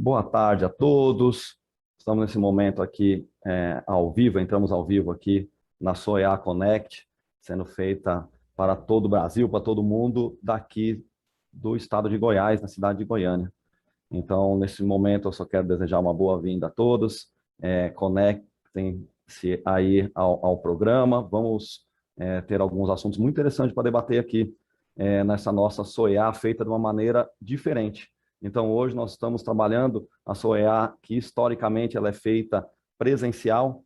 Boa tarde a todos. Estamos nesse momento aqui ao vivo, entramos ao vivo aqui na SOEA Connect, sendo feita para todo o Brasil, para todo mundo, daqui do estado de Goiás, na cidade de Goiânia. Então, nesse momento, eu só quero desejar uma boa-vinda a todos. Conectem-se aí ao programa. Vamos ter alguns assuntos muito interessantes para debater aqui nessa nossa SOEA, feita de uma maneira diferente. Então, hoje nós estamos trabalhando a SOEA, que historicamente ela é feita presencial.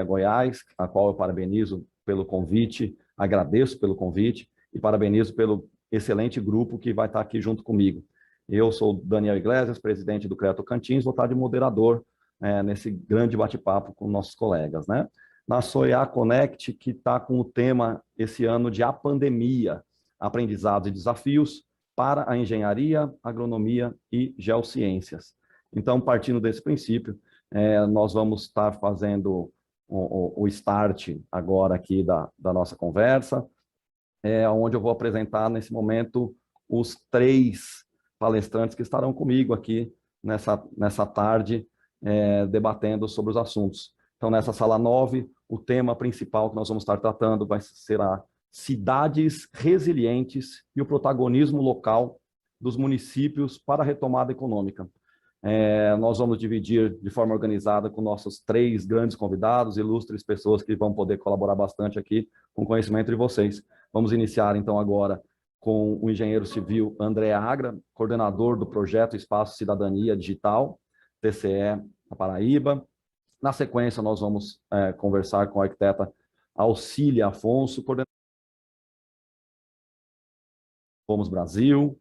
Goiás, a qual eu parabenizo pelo convite, agradeço pelo convite e parabenizo pelo excelente grupo que vai estar aqui junto comigo. Eu sou Daniel Iglesias, presidente do CREA Tocantins, vou estar de moderador nesse grande bate-papo com nossos colegas, né? Na SOEA Connect, que está com o tema esse ano de A Pandemia, Aprendizados e Desafios para a Engenharia, Agronomia e Geociências. Então, partindo desse princípio, nós vamos estar fazendo o start agora aqui da nossa conversa, onde eu vou apresentar nesse momento os 3 palestrantes que estarão comigo aqui nessa tarde, debatendo sobre os assuntos. Então, nessa sala 9, o tema principal que nós vamos estar tratando será cidades resilientes e o protagonismo local dos municípios para a retomada econômica. Nós vamos dividir de forma organizada com nossos 3 grandes convidados, ilustres pessoas que vão poder colaborar bastante aqui com o conhecimento de vocês. Vamos iniciar, então, agora com o engenheiro civil André Agra, coordenador do projeto Espaço Cidadania Digital, TCE da Paraíba. Na sequência, nós vamos conversar com a arquiteta Auxília Afonso, coordenadora do Fomos Brasil.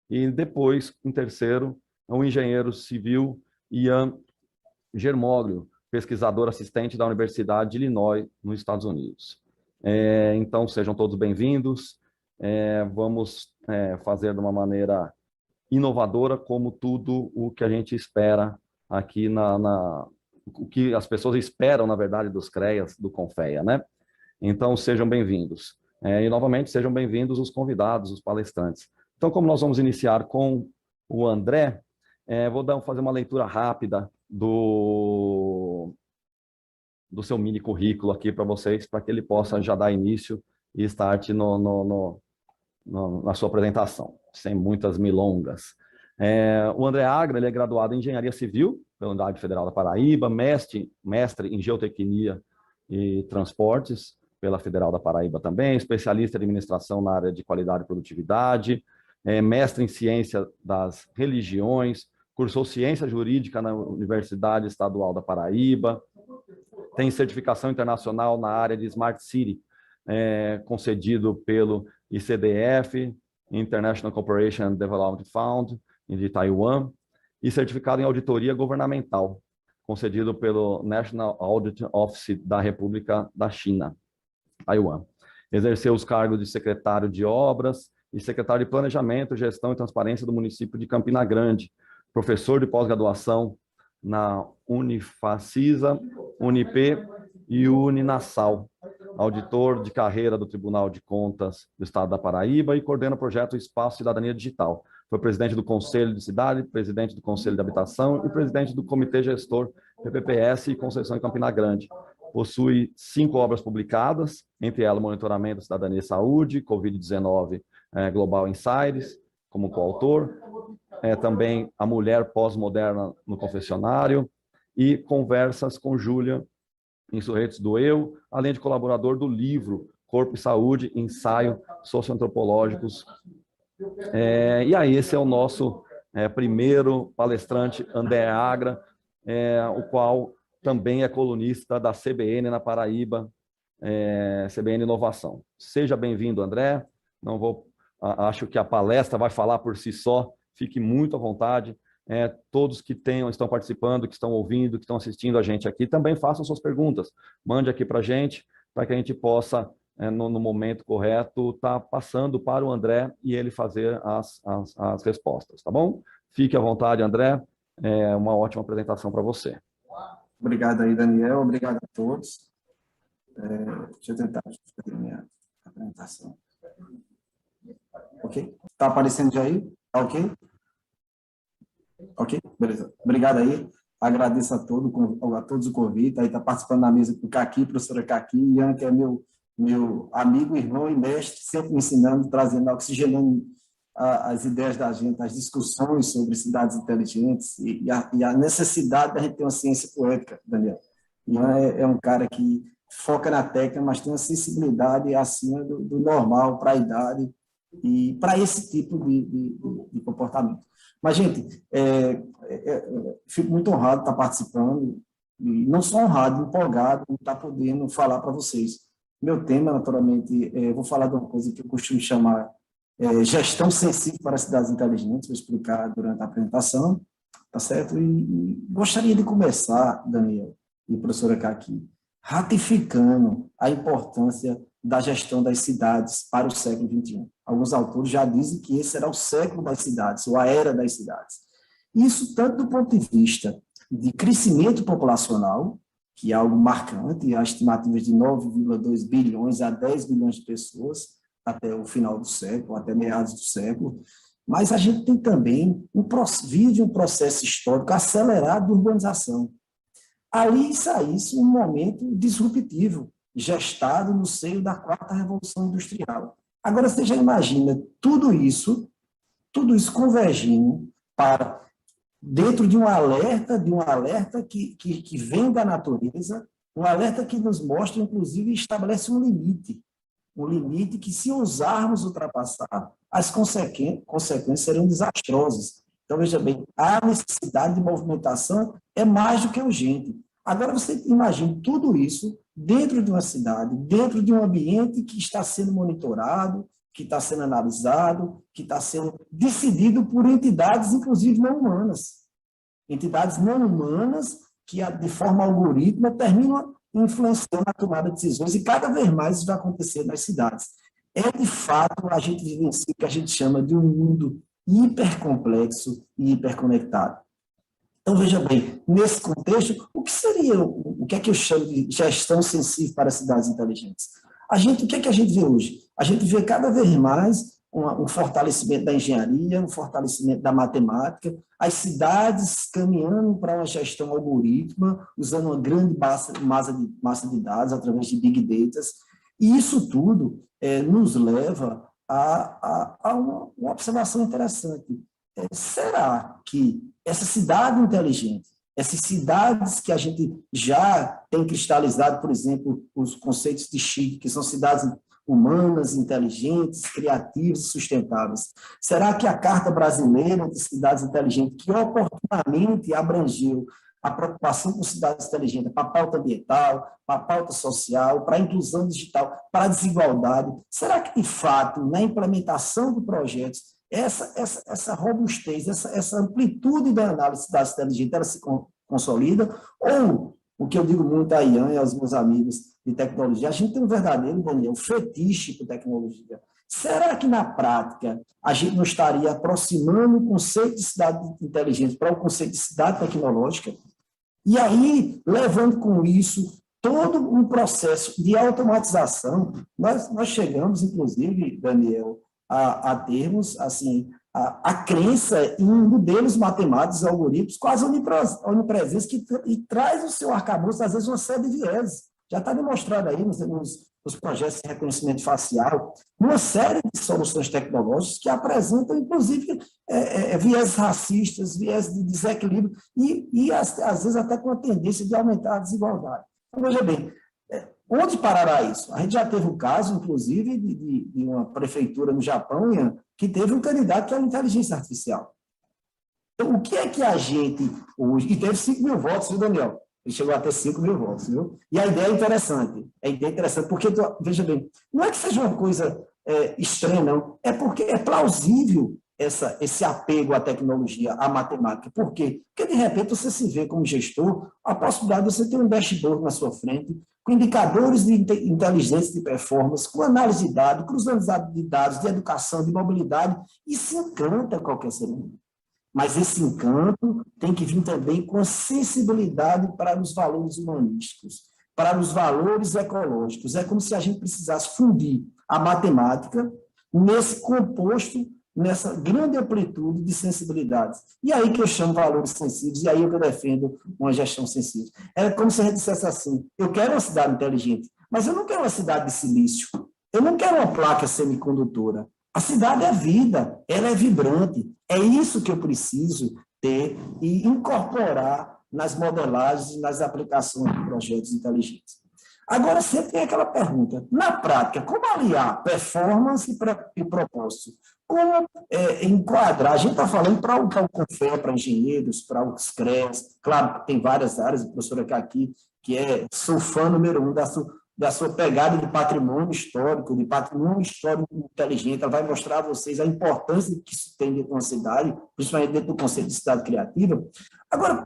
E depois, em terceiro, o engenheiro civil Ian Germoglio, pesquisador assistente da Universidade de Illinois, nos Estados Unidos. Então, sejam todos bem-vindos. Vamos fazer de uma maneira inovadora, como tudo o que a gente espera aqui, o que as pessoas esperam, na verdade, dos CREAs, do Confea, né? Então, sejam bem-vindos. E, novamente, sejam bem-vindos os convidados, os palestrantes. Então, como nós vamos iniciar com o André, vou fazer uma leitura rápida do seu mini currículo aqui para vocês, para que ele possa já dar início e start na sua apresentação, sem muitas milongas. O André Agra, ele é graduado em Engenharia Civil pela Universidade Federal da Paraíba, mestre em Geotecnia e Transportes pela Federal da Paraíba também, especialista em administração na área de qualidade e produtividade, mestre em Ciência das Religiões, cursou Ciência Jurídica na Universidade Estadual da Paraíba, tem certificação internacional na área de Smart City, concedido pelo ICDF, International Cooperation and Development Fund, de Taiwan, e certificado em Auditoria Governamental, concedido pelo National Audit Office da República da China, Taiwan. Exerceu os cargos de secretário de Obras e secretário de Planejamento, Gestão e Transparência do município de Campina Grande, professor de pós-graduação na Unifacisa, Unip e Uninasal, auditor de carreira do Tribunal de Contas do Estado da Paraíba e coordena o projeto Espaço Cidadania Digital. Foi presidente do Conselho de Cidade, presidente do Conselho de Habitação e presidente do Comitê Gestor PPPS e Conceição em Campina Grande. Possui 5 obras publicadas, entre elas Monitoramento da Cidadania e Saúde, Covid-19 Global Insights, como coautor, também A Mulher Pós-Moderna no Confessionário e Conversas com Júlia, Insurretos do Eu, além de colaborador do livro Corpo e Saúde, Ensaio Socioantropológicos. E aí, esse é o nosso primeiro palestrante, André Agra, o qual também é colunista da CBN na Paraíba, CBN Inovação. Seja bem-vindo, André. Acho que a palestra vai falar por si só, fique muito à vontade. Todos que estão participando, que estão ouvindo, que estão assistindo a gente aqui, também façam suas perguntas. Mande aqui para a gente, para que a gente possa, no momento correto, estar passando para o André e ele fazer as respostas, tá bom? Fique à vontade, André. Uma ótima apresentação para você. Obrigado aí, Daniel. Obrigado a todos. Deixa eu tentar fazer minha apresentação. Ok? Está aparecendo já aí? Tá ok? Ok? Beleza. Obrigado aí. Agradeço a todos o convite. Aí está participando da mesa com o Caqui, professora Caqui, Ian, que é meu amigo, irmão e mestre, sempre me ensinando, trazendo, oxigenando as ideias da gente, as discussões sobre cidades inteligentes e a necessidade da gente ter uma ciência poética, Daniel. Ian é um cara que foca na técnica, mas tem uma sensibilidade acima do normal para a idade e para esse tipo de comportamento. Mas, gente, fico muito honrado de estar participando, e não só honrado, empolgado de estar podendo falar para vocês. Meu tema, naturalmente, vou falar de uma coisa que eu costumo chamar gestão sensível para cidades inteligentes, vou explicar durante a apresentação, tá certo? E gostaria de começar, Daniel e professora Caqui, ratificando a importância da gestão das cidades para o século XXI. Alguns autores já dizem que esse será o século das cidades, ou a era das cidades. Isso tanto do ponto de vista de crescimento populacional, que é algo marcante, há estimativas de 9,2 bilhões a 10 bilhões de pessoas até o final do século, até meados do século, mas a gente tem também vive um processo histórico acelerado de urbanização. Ali saísse um momento disruptivo, gestado no seio da quarta revolução industrial. Agora, você já imagina tudo isso convergindo para dentro de um alerta que vem da natureza, um alerta que nos mostra, inclusive, estabelece um limite que, se ousarmos ultrapassar, as consequências serão desastrosas. Então, veja bem, a necessidade de movimentação é mais do que urgente. Agora, você imagina tudo isso dentro de uma cidade, dentro de um ambiente que está sendo monitorado, que está sendo analisado, que está sendo decidido por entidades, inclusive, não humanas. Entidades não humanas que, de forma algorítmica, terminam influenciando a tomada de decisões, e cada vez mais isso vai acontecer nas cidades. De fato, a gente vivencia o que a gente chama de um mundo hipercomplexo e hiperconectado. Então, veja bem, nesse contexto, o que é que eu chamo de gestão sensível para cidades inteligentes? O que é que a gente vê hoje? A gente vê cada vez mais um fortalecimento da engenharia, um fortalecimento da matemática, as cidades caminhando para uma gestão algorítmica, usando uma grande massa de dados através de big data, e isso tudo nos leva a uma observação interessante. Será que essa cidade inteligente, essas cidades que a gente já tem cristalizado, por exemplo, os conceitos de Chico, que são cidades humanas, inteligentes, criativas e sustentáveis, será que a Carta Brasileira de Cidades Inteligentes, que oportunamente abrangeu a preocupação com cidades inteligentes, para a pauta ambiental, para a pauta social, para a inclusão digital, para a desigualdade, será que, de fato, na implementação de projetos, essa robustez, essa amplitude da análise de cidades inteligentes, ela se consolida? Ou, o que eu digo muito a Ian e aos meus amigos de tecnologia, a gente tem um verdadeiro, Daniel, fetiche por tecnologia. Será que, na prática, a gente não estaria aproximando o conceito de cidade inteligente para o conceito de cidade tecnológica? E aí, levando com isso todo um processo de automatização, nós chegamos, inclusive, Daniel, a termos assim, a crença em modelos matemáticos, algoritmos quase onipresentes, que traz o seu arcabouço, às vezes, uma série de vieses. Já está demonstrado aí nos projetos de reconhecimento facial, uma série de soluções tecnológicas que apresentam, inclusive, viés racistas, viés de desequilíbrio, e às vezes até com a tendência de aumentar a desigualdade. Então, veja bem, onde parará isso? A gente já teve um caso, inclusive, de uma prefeitura no Japão, Ian, que teve um candidato que era inteligência artificial. Então, o que é que a gente hoje... E teve 5 mil votos, viu, Daniel? Ele chegou a ter 5 mil votos, viu? E a ideia é interessante. Porque, veja bem, não é que seja uma coisa estranha, não. É porque é plausível esse apego à tecnologia, à matemática. Por quê? Porque, de repente, você se vê como gestor, a possibilidade de você ter um dashboard na sua frente, com indicadores de inteligência de performance, com análise de dados, cruzamento de dados, de educação, de mobilidade, isso encanta qualquer ser humano. Mas esse encanto tem que vir também com a sensibilidade para os valores humanísticos. para os valores ecológicos. É como se a gente precisasse fundir a matemática nesse composto, nessa grande amplitude de sensibilidades. E aí que eu chamo valores sensíveis, e aí eu defendo uma gestão sensível. É como se a gente dissesse assim, eu quero uma cidade inteligente, mas eu não quero uma cidade de silício, eu não quero uma placa semicondutora. A cidade é vida, ela é vibrante. É isso que eu preciso ter e incorporar nas modelagens e nas aplicações de projetos inteligentes. Agora, sempre tem aquela pergunta, na prática, como aliar performance e propósito? Como enquadrar? A gente está falando para o CONFEA, para engenheiros, para os CREAs, claro, tem várias áreas, a professora aqui, que sou fã número 1 da sua pegada de patrimônio histórico inteligente, ela vai mostrar a vocês a importância que isso tem dentro de uma cidade, principalmente dentro do conceito de cidade criativa. Agora,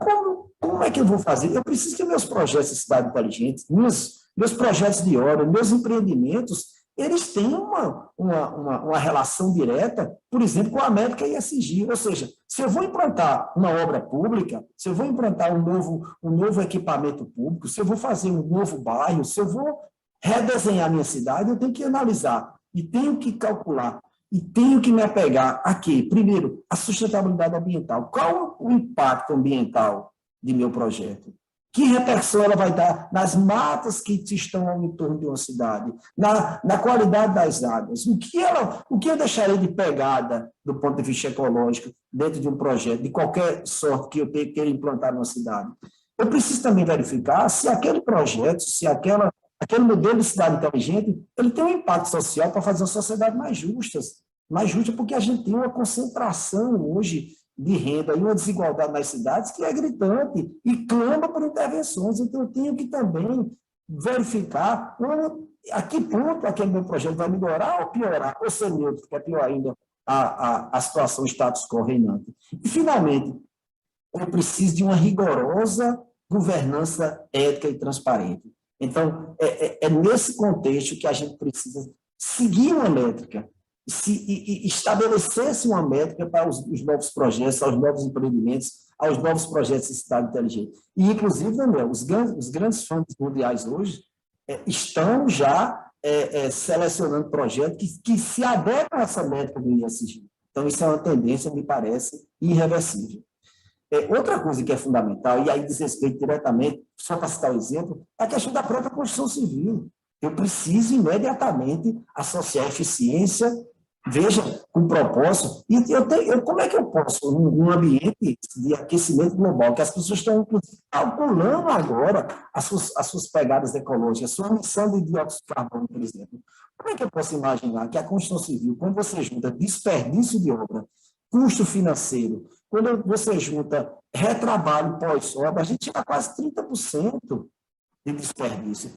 como é que eu vou fazer? Eu preciso que meus projetos de cidade inteligente, meus projetos de obra, meus empreendimentos, eles têm uma relação direta, por exemplo, com a métrica ESG, ou seja, se eu vou implantar uma obra pública, se eu vou implantar um novo equipamento público, se eu vou fazer um novo bairro, se eu vou redesenhar minha cidade, eu tenho que analisar e tenho que calcular e tenho que me apegar a quê? Primeiro, a sustentabilidade ambiental. Qual o impacto ambiental de meu projeto? Que repercussão ela vai dar nas matas que estão ao entorno de uma cidade, na qualidade das águas? O que eu deixarei de pegada do ponto de vista ecológico dentro de um projeto, de qualquer sorte que eu queira implantar numa cidade? Eu preciso também verificar se aquele projeto, se aquele modelo de cidade inteligente, ele tem um impacto social para fazer uma sociedade mais justa, porque a gente tem uma concentração hoje de renda e uma desigualdade nas cidades que é gritante e clama por intervenções. Então, eu tenho que também verificar a que ponto aquele meu projeto vai melhorar ou piorar, ou ser neutro, que é pior ainda a situação status quo reinante. E, finalmente, eu preciso de uma rigorosa governança ética e transparente. Então, é nesse contexto que a gente precisa seguir uma métrica, e estabelecesse uma métrica para os novos projetos, aos novos empreendimentos, aos novos projetos de cidade inteligente. E, inclusive, Daniel, os grandes fundos mundiais hoje estão já selecionando projetos que se adequam a essa métrica do ESG. Então, isso é uma tendência, me parece, irreversível. Outra coisa que é fundamental, e aí diz respeito diretamente, só para citar o exemplo, é a questão da própria construção civil. Eu preciso imediatamente associar eficiência, veja, com propósito, e como é que eu posso, num ambiente de aquecimento global, que as pessoas estão calculando agora as suas pegadas ecológicas, a sua emissão de dióxido de carbono, por exemplo, como é que eu posso imaginar que a construção civil, quando você junta desperdício de obra, custo financeiro, quando você junta retrabalho pós-obra, a gente chega a quase 30% de desperdício.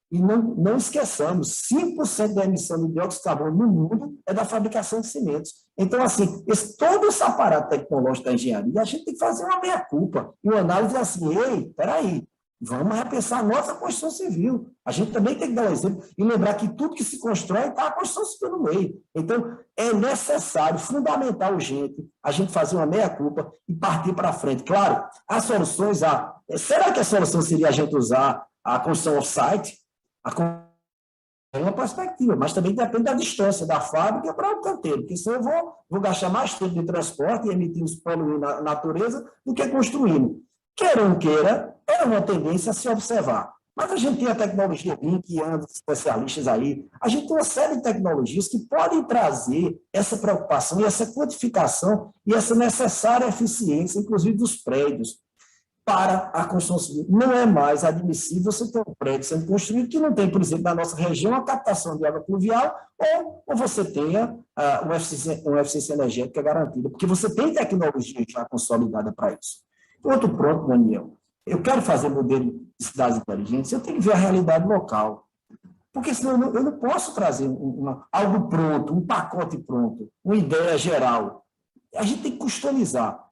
E não esqueçamos, 5% da emissão de dióxido de carbono no mundo é da fabricação de cimentos. Então, assim, todo esse aparato tecnológico da engenharia, a gente tem que fazer uma meia-culpa e uma análise assim, ei, peraí, vamos repensar a nossa construção civil. A gente também tem que dar um exemplo e lembrar que tudo que se constrói está a construção civil no meio. Então, é necessário, fundamental, urgente, a gente fazer uma meia-culpa e partir para frente. Claro, as soluções, será que a solução seria a gente usar a construção off-site? É uma perspectiva, mas também depende da distância da fábrica para o canteiro, porque senão eu vou gastar mais tempo de transporte e emitir os poluentes na natureza do que construindo. Queira ou não queira, é uma tendência a se observar. Mas a gente tem a tecnologia 20 anos, especialistas aí, a gente tem uma série de tecnologias que podem trazer essa preocupação e essa quantificação e essa necessária eficiência, inclusive dos prédios, para a construção civil. Não é mais admissível você ter um prédio sendo construído que não tem, por exemplo, na nossa região, a captação de água pluvial, ou você tenha uma eficiência energética garantida, porque você tem tecnologia já consolidada para isso. Outro ponto, Daniel, eu quero fazer modelo de cidades inteligentes, eu tenho que ver a realidade local, porque senão eu não posso trazer algo pronto, um pacote pronto, uma ideia geral. A gente tem que customizar.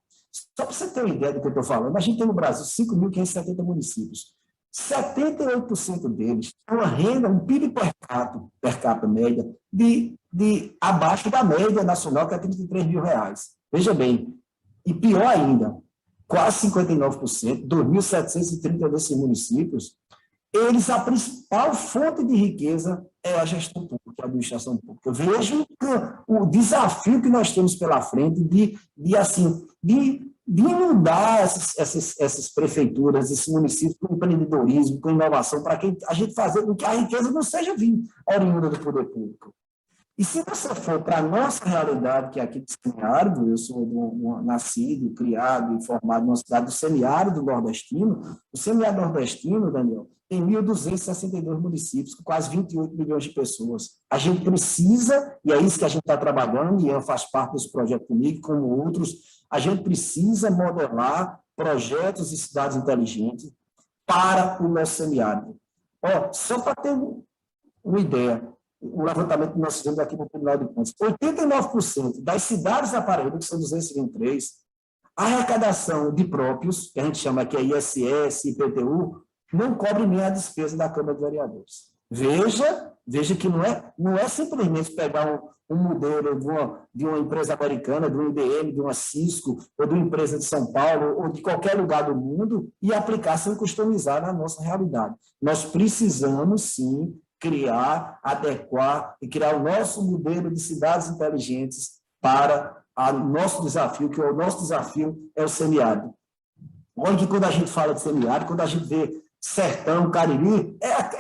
Só para você ter uma ideia do que eu estou falando, a gente tem no Brasil 5.570 municípios. 78% deles têm uma renda, um PIB per capita média, de abaixo da média nacional, que é R$33.000. Veja bem, e pior ainda, quase 59%, 2.730 desses municípios, a principal fonte de riqueza é a gestão pública, a administração pública. Eu vejo o desafio que nós temos pela frente de inundar essas prefeituras, esses municípios com empreendedorismo, com inovação, para que a gente fazer com que a riqueza não seja oriunda do poder público. E se você for para a nossa realidade, que é aqui do semiárido, eu sou nascido, criado e formado numa cidade do semiárido nordestino. O semiárido nordestino, Daniel, tem 1.262 municípios, com quase 28 milhões de pessoas. A gente precisa, e é isso que a gente está trabalhando, e eu faço parte desse projeto comigo, como outros, a gente precisa modelar projetos de cidades inteligentes para o nosso semiárido. Só para ter uma ideia, o levantamento que nós fizemos aqui no Tribunal de Contas, 89% das cidades da Paraíba, que são 223, a arrecadação de próprios, que a gente chama aqui ISS, IPTU, não cobre nem a despesa da Câmara de Vereadores. Veja que não é simplesmente pegar um modelo de uma empresa americana, de um IBM, de uma Cisco, ou de uma empresa de São Paulo, ou de qualquer lugar do mundo, e aplicar sem customizar na nossa realidade. Nós precisamos, sim, criar, adequar e criar o nosso modelo de cidades inteligentes para o nosso desafio, que o nosso desafio é o semiárido. Olha que quando a gente fala de semiárido, quando a gente vê sertão, Cariri, é a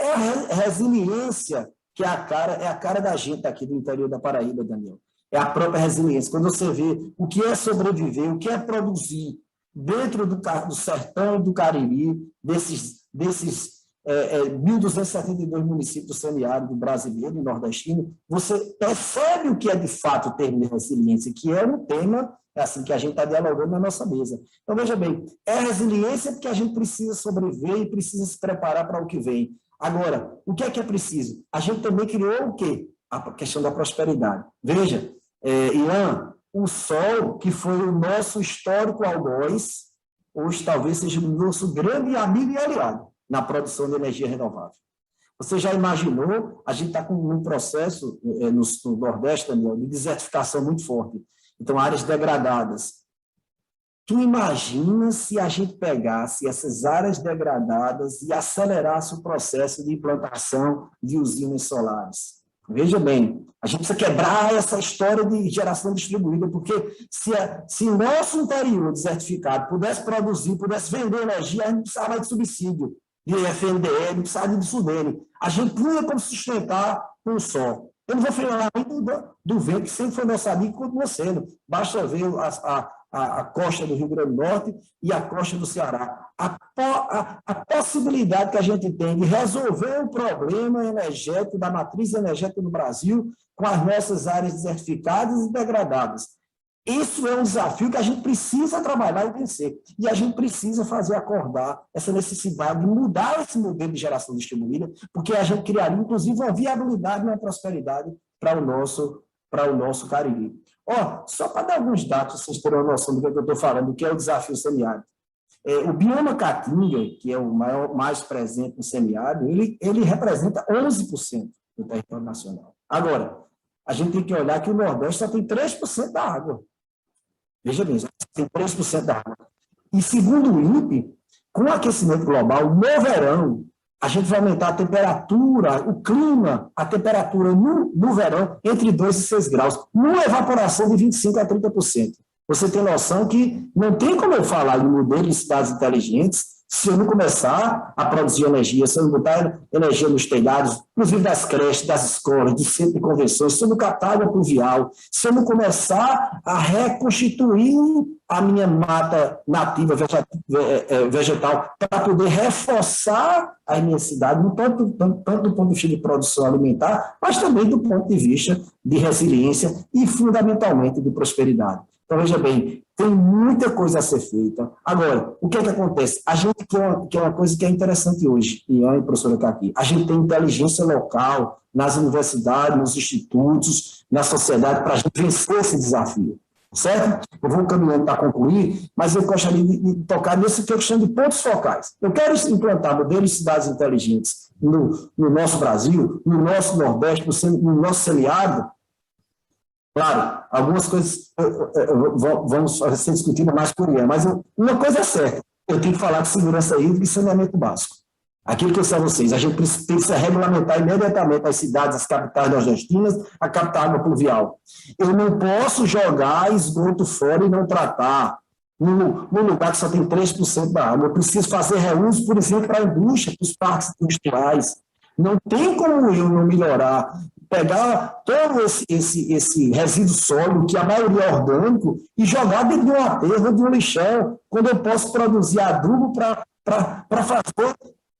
resiliência que é a cara da gente aqui do interior da Paraíba, Daniel. É a própria resiliência. Quando você vê o que é sobreviver, o que é produzir dentro do sertão e do Cariri, desses 1.272 municípios do semiárido brasileiro e nordestino, você percebe o que é de fato o termo de resiliência, que é um tema que a gente está dialogando na nossa mesa. Então, veja bem, é resiliência porque a gente precisa sobreviver e precisa se preparar para o que vem. Agora, o que é preciso? A gente também criou o quê? A questão da prosperidade. Veja, Ian, o sol, que foi o nosso histórico algoz, hoje talvez seja o nosso grande amigo e aliado na produção de energia renovável. Você já imaginou? A gente está com um processo no Nordeste, Daniel, de desertificação muito forte. Então, áreas degradadas. Tu imagina se a gente pegasse essas áreas degradadas e acelerasse o processo de implantação de usinas solares? Veja bem, a gente precisa quebrar essa história de geração distribuída, porque se nosso interior desertificado pudesse produzir, pudesse vender energia, a gente não precisava de subsídio, de FNDE, não precisava de SUDENE. A gente tinha como sustentar com o sol. Eu não vou falar do vento, que sempre foi nosso amigo e continua sendo. Basta ver a costa do Rio Grande do Norte e a costa do Ceará. A possibilidade que a gente tem de resolver o problema energético, da matriz energética no Brasil, com as nossas áreas desertificadas e degradadas. Isso é um desafio que a gente precisa trabalhar e vencer. E a gente precisa fazer acordar essa necessidade de mudar esse modelo de geração distribuída, porque a gente criaria, inclusive, uma viabilidade e uma prosperidade para o nosso Cariri. Só para dar alguns dados, vocês terem uma noção do que eu estou falando, do que é o desafio semiárido. O bioma Caatinga, que é o mais presente no semiárido, ele representa 11% do território nacional. Agora, a gente tem que olhar que o Nordeste só tem 3% da água. Veja bem, só tem 3% da água. E segundo o INPE, com o aquecimento global, no verão, a gente vai aumentar a temperatura, o clima, a temperatura no verão entre 2 e 6 graus, numa evaporação de 25% a 30%. Você tem noção que não tem como eu falar de modelo de cidades inteligentes se eu não começar a produzir energia, se eu não botar energia nos telhados, inclusive das creches, das escolas, do centro de convenções, se eu não captar água pluvial, se eu não começar a reconstituir a minha mata nativa vegetal para poder reforçar a minha cidade, tanto do ponto de vista de produção alimentar, mas também do ponto de vista de resiliência e, fundamentalmente, de prosperidade. Então, veja bem, tem muita coisa a ser feita. Agora, o que é que acontece? A gente quer uma coisa que é interessante hoje, Ian e professora Caqui, a gente tem inteligência local nas universidades, nos institutos, na sociedade, para a gente vencer esse desafio, certo? Eu vou caminhando para concluir, mas eu gostaria de tocar nessa questão de pontos focais. Eu quero implantar modelos de cidades inteligentes no nosso Brasil, no nosso Nordeste, no nosso semiárido. Claro, algumas coisas vão ser discutidas mais por Ian, mas uma coisa é certa, eu tenho que falar de segurança hídrica e saneamento básico. Aquilo que eu disse a vocês, a gente precisa regulamentar imediatamente as cidades, as capitais nordestinas, a capital água pluvial. Eu não posso jogar esgoto fora e não tratar no lugar que só tem 3% da água. Eu preciso fazer reuso, por exemplo, para a indústria, para os parques industriais. Não tem como eu não melhorar, pegar todo esse resíduo sólido, que a maioria é orgânico, e jogar dentro de um aterro, de um lixão, quando eu posso produzir adubo para fazer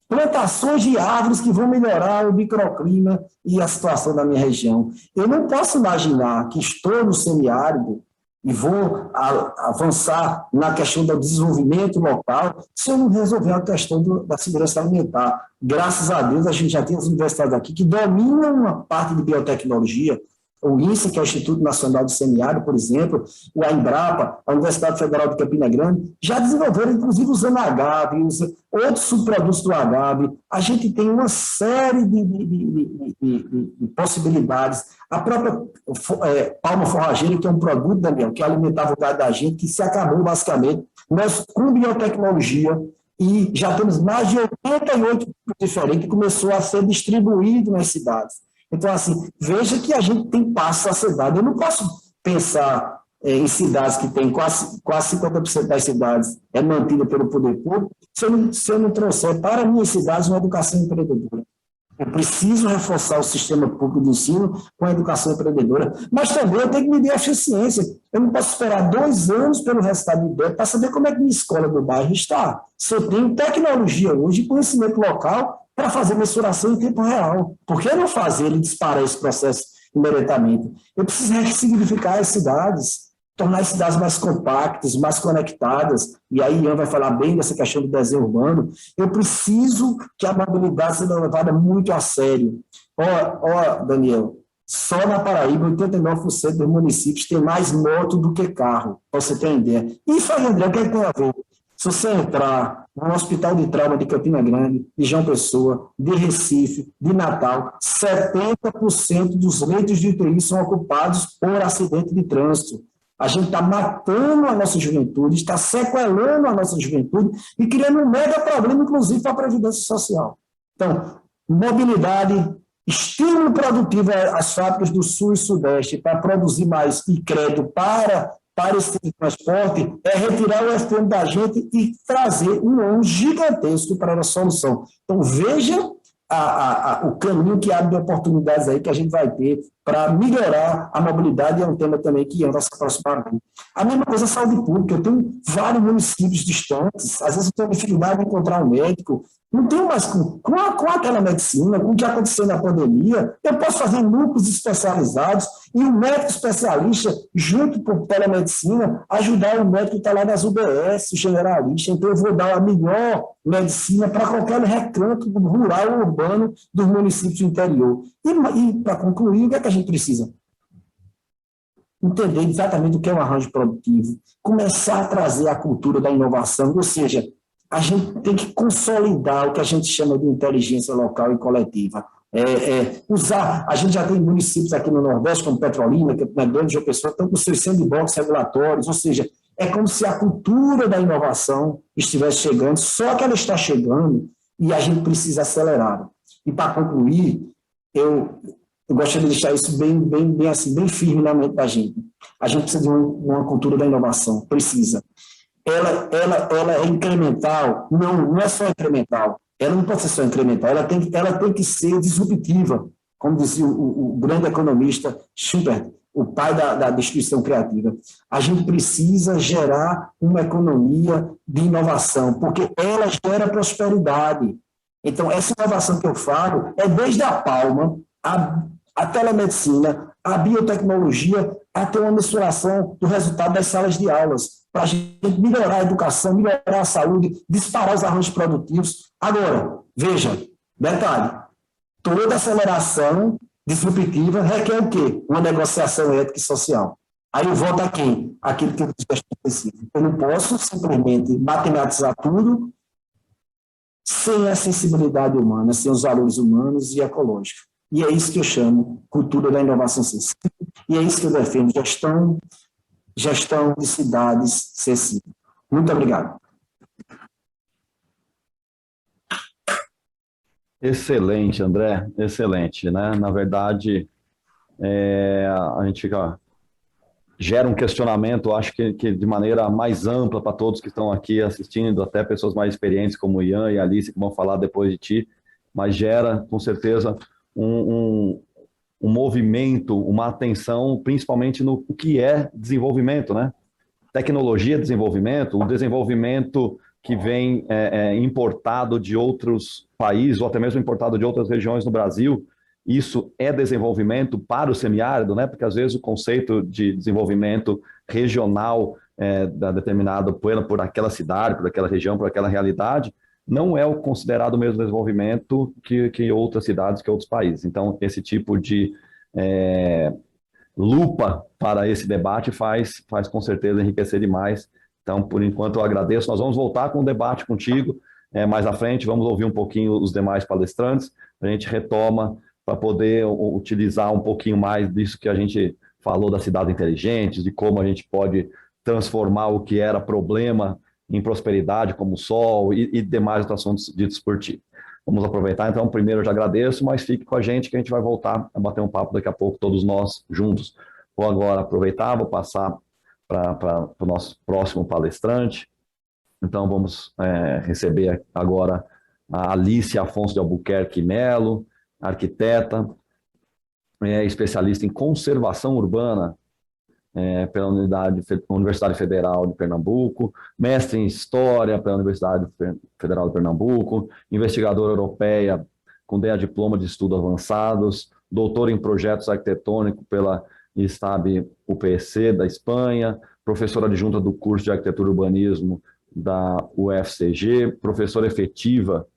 plantações de árvores que vão melhorar o microclima e a situação da minha região. Eu não posso imaginar que estou no semiárido e vou avançar na questão do desenvolvimento local se eu não resolver a questão da segurança alimentar. Graças a Deus, a gente já tem as universidades aqui que dominam uma parte de biotecnologia. O INSE, que é o Instituto Nacional do Semiárido, por exemplo, o Embrapa, a Universidade Federal de Campina Grande, já desenvolveram, inclusive, usando agave, outros subprodutos do agave. A gente tem uma série de possibilidades. A própria palma forrageira, que é um produto, Daniel, que alimentava o gado da gente, que se acabou, basicamente. Nós, com biotecnologia, e já temos mais de 88 diferentes que começou a ser distribuído nas cidades. Então, assim, veja que a gente tem passo a cidade. Eu não posso pensar em cidades que têm quase 50% das cidades mantida pelo poder público, se eu não trouxer para minhas cidades uma educação empreendedora. Eu preciso reforçar o sistema público de ensino com a educação empreendedora, mas também eu tenho que medir a eficiência. Eu não posso esperar 2 anos pelo resultado do IDEB para saber como é que minha escola do bairro está. Se eu tenho tecnologia hoje, conhecimento local, para fazer mensuração em tempo real. Por que não fazer ele disparar esse processo imediatamente? Eu preciso ressignificar as cidades, tornar as cidades mais compactas, mais conectadas, e aí Ian vai falar bem dessa questão do desenho urbano. Eu preciso que a mobilidade seja levada muito a sério. Ó, Daniel, só na Paraíba, 89% dos municípios tem mais moto do que carro, para você ter uma ideia. Isso aí, André, o que é que tem a ver? Se você entrar no Hospital de Trauma de Campina Grande, de João Pessoa, de Recife, de Natal, 70% dos leitos de UTI são ocupados por acidente de trânsito. A gente está matando a nossa juventude, está sequelando a nossa juventude e criando um mega problema, inclusive, para a Previdência Social. Então, mobilidade, estímulo produtivo às fábricas do Sul e Sudeste para produzir mais e crédito para esse tipo de transporte, é retirar o FM da gente e trazer um ônus gigantesco para a solução. Então, veja o caminho que abre de oportunidades aí que a gente vai ter para melhorar a mobilidade, é um tema também que anda se aproximando. A mesma coisa a saúde pública. Eu tenho vários municípios distantes, às vezes eu tenho dificuldade de encontrar um médico, não tenho mais com aquela medicina, com o que aconteceu na pandemia, eu posso fazer núcleos especializados e o médico especialista, junto com a telemedicina, ajudar o médico que está lá nas UBS, o generalista. Então, eu vou dar a melhor medicina para qualquer recanto rural ou urbano dos municípios do interior. E para concluir, o que é que a gente precisa? Entender exatamente o que é um arranjo produtivo, começar a trazer a cultura da inovação, ou seja, a gente tem que consolidar o que a gente chama de inteligência local e coletiva. A gente já tem municípios aqui no Nordeste, como Petrolina, Campina Grande, João Pessoa, estão com seus sandbox regulatórios, ou seja, é como se a cultura da inovação estivesse chegando, só que ela está chegando e a gente precisa acelerar. E para concluir, eu gostaria de deixar isso bem firme na mente da gente. A gente precisa de uma cultura da inovação, precisa. Ela é incremental, não é só incremental, ela não pode ser só incremental, ela tem que ser disruptiva, como dizia o grande economista Schubert, o pai da destruição criativa. A gente precisa gerar uma economia de inovação, porque ela gera prosperidade. Então, essa inovação que eu falo é desde a palma, a telemedicina, a biotecnologia, até uma mensuração do resultado das salas de aulas, para a gente melhorar a educação, melhorar a saúde, disparar os arranjos produtivos. Agora, veja, detalhe, toda aceleração disruptiva requer o quê? Uma negociação ética e social. Aí eu volto a quem? Aquilo que eu disse específico. Eu não posso simplesmente matematizar tudo sem a sensibilidade humana, sem os valores humanos e ecológicos. E é isso que eu chamo cultura da inovação sensível. E é isso que eu defendo, gestão de cidades sensíveis. Muito obrigado. Excelente, André, excelente, né? Na verdade, a gente gera um questionamento, acho que de maneira mais ampla para todos que estão aqui assistindo, até pessoas mais experientes como o Ian e a Alice, que vão falar depois de ti, mas gera, com certeza, um, um movimento, uma atenção, principalmente no que é desenvolvimento, né? Tecnologia, desenvolvimento, o desenvolvimento que vem importado de outros países, ou até mesmo importado de outras regiões no Brasil, isso é desenvolvimento para o semiárido, né? Porque às vezes o conceito de desenvolvimento regional determinado por aquela cidade, por aquela região, por aquela realidade, não é o considerado o mesmo desenvolvimento que outras cidades, que outros países. Então, esse tipo de lupa para esse debate faz com certeza enriquecer demais. Então, por enquanto, eu agradeço. Nós vamos voltar com o debate contigo mais à frente, vamos ouvir um pouquinho os demais palestrantes, a gente retoma para poder utilizar um pouquinho mais disso que a gente falou das cidades inteligentes, de como a gente pode transformar o que era problema em prosperidade, como o sol e demais assuntos ditos por ti. Vamos aproveitar, então, primeiro eu já agradeço, mas fique com a gente que a gente vai voltar a bater um papo daqui a pouco, todos nós juntos. Vou agora aproveitar, vou passar para o nosso próximo palestrante. Então, vamos receber agora a Alice Afonso de Albuquerque Melo, arquiteta, especialista em conservação urbana pela Universidade Federal de Pernambuco, mestre em História pela Universidade Federal de Pernambuco, investigadora europeia com diploma de estudos avançados, doutora em projetos arquitetônicos pela ISTAB UPEC da Espanha, professora adjunta do curso de Arquitetura e Urbanismo da UFCG, professora efetiva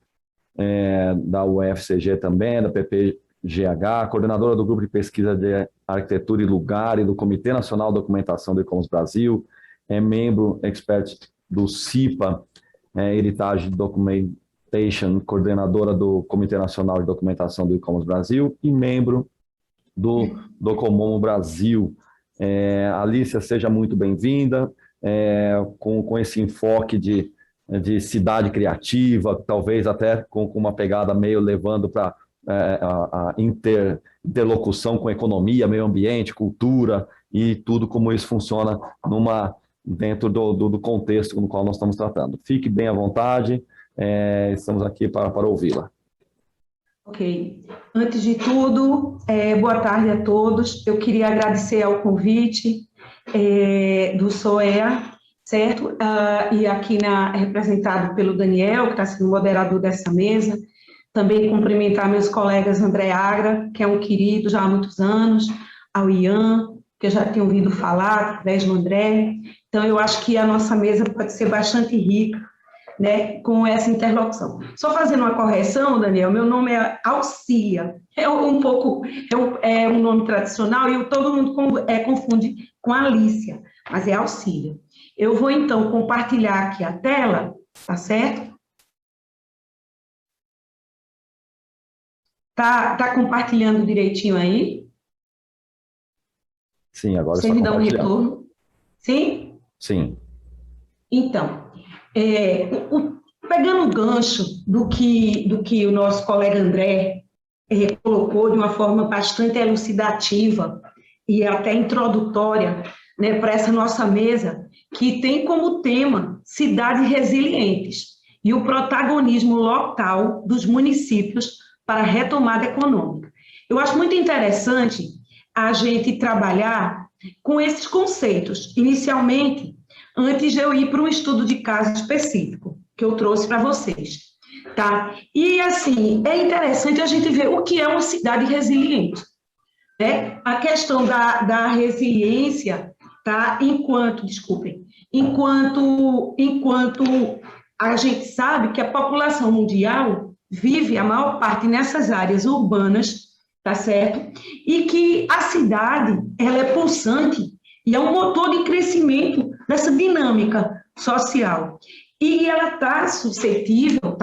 da UFCG também, da PPGH, coordenadora do Grupo de Pesquisa de Arquitetura e Lugar e do Comitê Nacional de Documentação do ICOMOS Brasil, membro expert do CIPA, Heritage Documentation, coordenadora do Comitê Nacional de Documentação do ICOMOS Brasil e membro do Docomomo Brasil. Alicia, seja muito bem-vinda, com esse enfoque de cidade criativa, talvez até com uma pegada meio levando para a interlocução com economia, meio ambiente, cultura e tudo como isso funciona dentro do contexto no qual nós estamos tratando. Fique bem à vontade, estamos aqui para ouvi-la. Ok. Antes de tudo, boa tarde a todos. Eu queria agradecer ao convite do SOEA, certo? E aqui representado pelo Daniel, que está sendo moderador dessa mesa. Também cumprimentar meus colegas André Agra, que é um querido já há muitos anos, ao Ian, que eu já tinha ouvido falar, através do André. Então, eu acho que a nossa mesa pode ser bastante rica, né, com essa interlocução. Só fazendo uma correção, Daniel, meu nome é Alcia, é um nome tradicional e todo mundo confunde com Alicia, mas é Alcia. Eu vou, então, compartilhar aqui a tela, tá certo? Tá compartilhando direitinho aí? Sim, agora você me dá um retorno? Sim? Sim. Então, pegando o gancho do que o nosso colega André colocou de uma forma bastante elucidativa e até introdutória, né, para essa nossa mesa, que tem como tema cidades resilientes e o protagonismo local dos municípios para a retomada econômica. Eu acho muito interessante a gente trabalhar com esses conceitos, inicialmente, antes de eu ir para um estudo de caso específico, que eu trouxe para vocês, tá? E, assim, é interessante a gente ver o que é uma cidade resiliente, né? A questão da resiliência, tá? Enquanto a gente sabe que a população mundial vive a maior parte nessas áreas urbanas, tá certo? E que a cidade, ela é pulsante e é um motor de crescimento dessa dinâmica social. E ela está suscetível,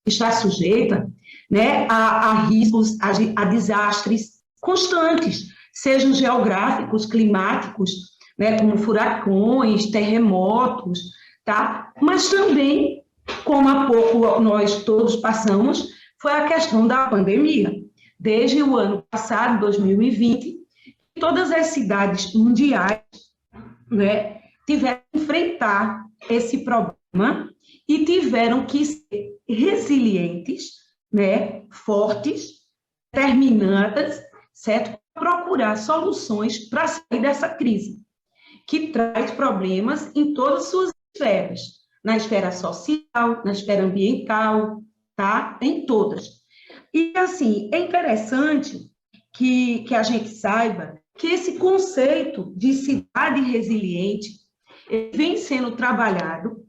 está sujeita, né, a riscos, a desastres constantes, sejam geográficos, climáticos, né, como furacões, terremotos, tá? Mas também, como há pouco nós todos passamos, foi a questão da pandemia. Desde o ano passado, 2020, todas as cidades mundiais, né, tiveram que enfrentar esse problema e tiveram que ser resilientes, né, fortes, determinadas, certo? Procurar soluções para sair dessa crise, que traz problemas em todas as suas esferas, na esfera social, na esfera ambiental, tá? Em todas. E, assim, é interessante que a gente saiba que esse conceito de cidade resiliente vem sendo trabalhado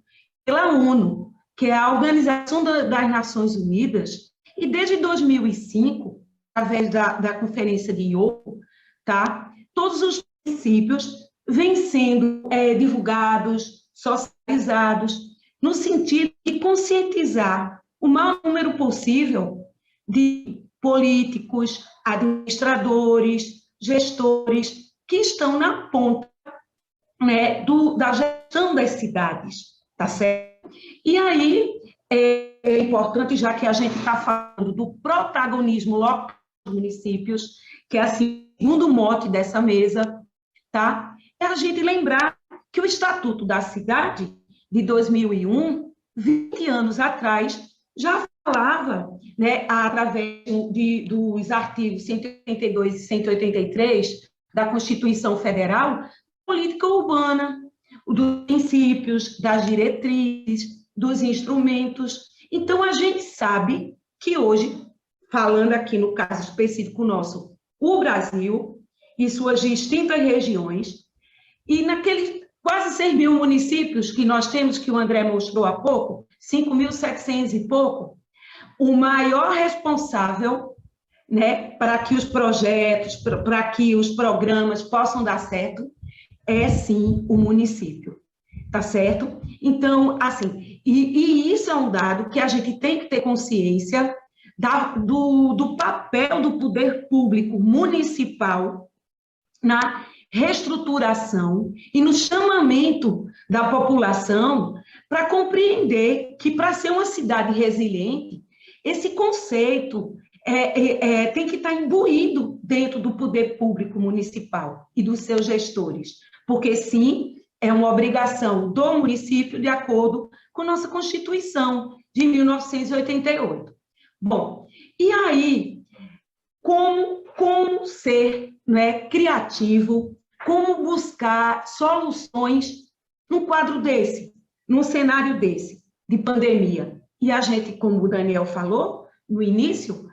pela ONU, que é a Organização das Nações Unidas, e desde 2005, através da Conferência de Rio, tá? Todos os princípios vêm sendo divulgados, socializados, no sentido de conscientizar o maior número possível de políticos, administradores, gestores que estão na ponta, né, da gestão das cidades, tá certo? E aí é importante, já que a gente está falando do protagonismo local dos municípios, que é o segundo mote dessa mesa, tá? É a gente lembrar que o Estatuto da Cidade, de 2001, 20 anos atrás, já falava, né, através dos artigos 182 e 183 da Constituição Federal, política urbana, dos princípios, das diretrizes, dos instrumentos. Então, a gente sabe que hoje, falando aqui no caso específico nosso, o Brasil e suas distintas regiões, e naqueles quase 6 mil municípios que nós temos, que o André mostrou há pouco, 5.700 e pouco, o maior responsável, né, para que os projetos, para que os programas possam dar certo, é sim o município, tá certo? Então, assim, e isso é um dado que a gente tem que ter consciência do papel do poder público municipal na reestruturação e no chamamento da população para compreender que, para ser uma cidade resiliente, esse conceito tem que estar imbuído dentro do poder público municipal e dos seus gestores, porque, sim, é uma obrigação do município de acordo com nossa Constituição de 1988. Bom, e aí, como ser, né, criativo, como buscar soluções num quadro desse, num cenário desse, de pandemia. E a gente, como o Daniel falou no início,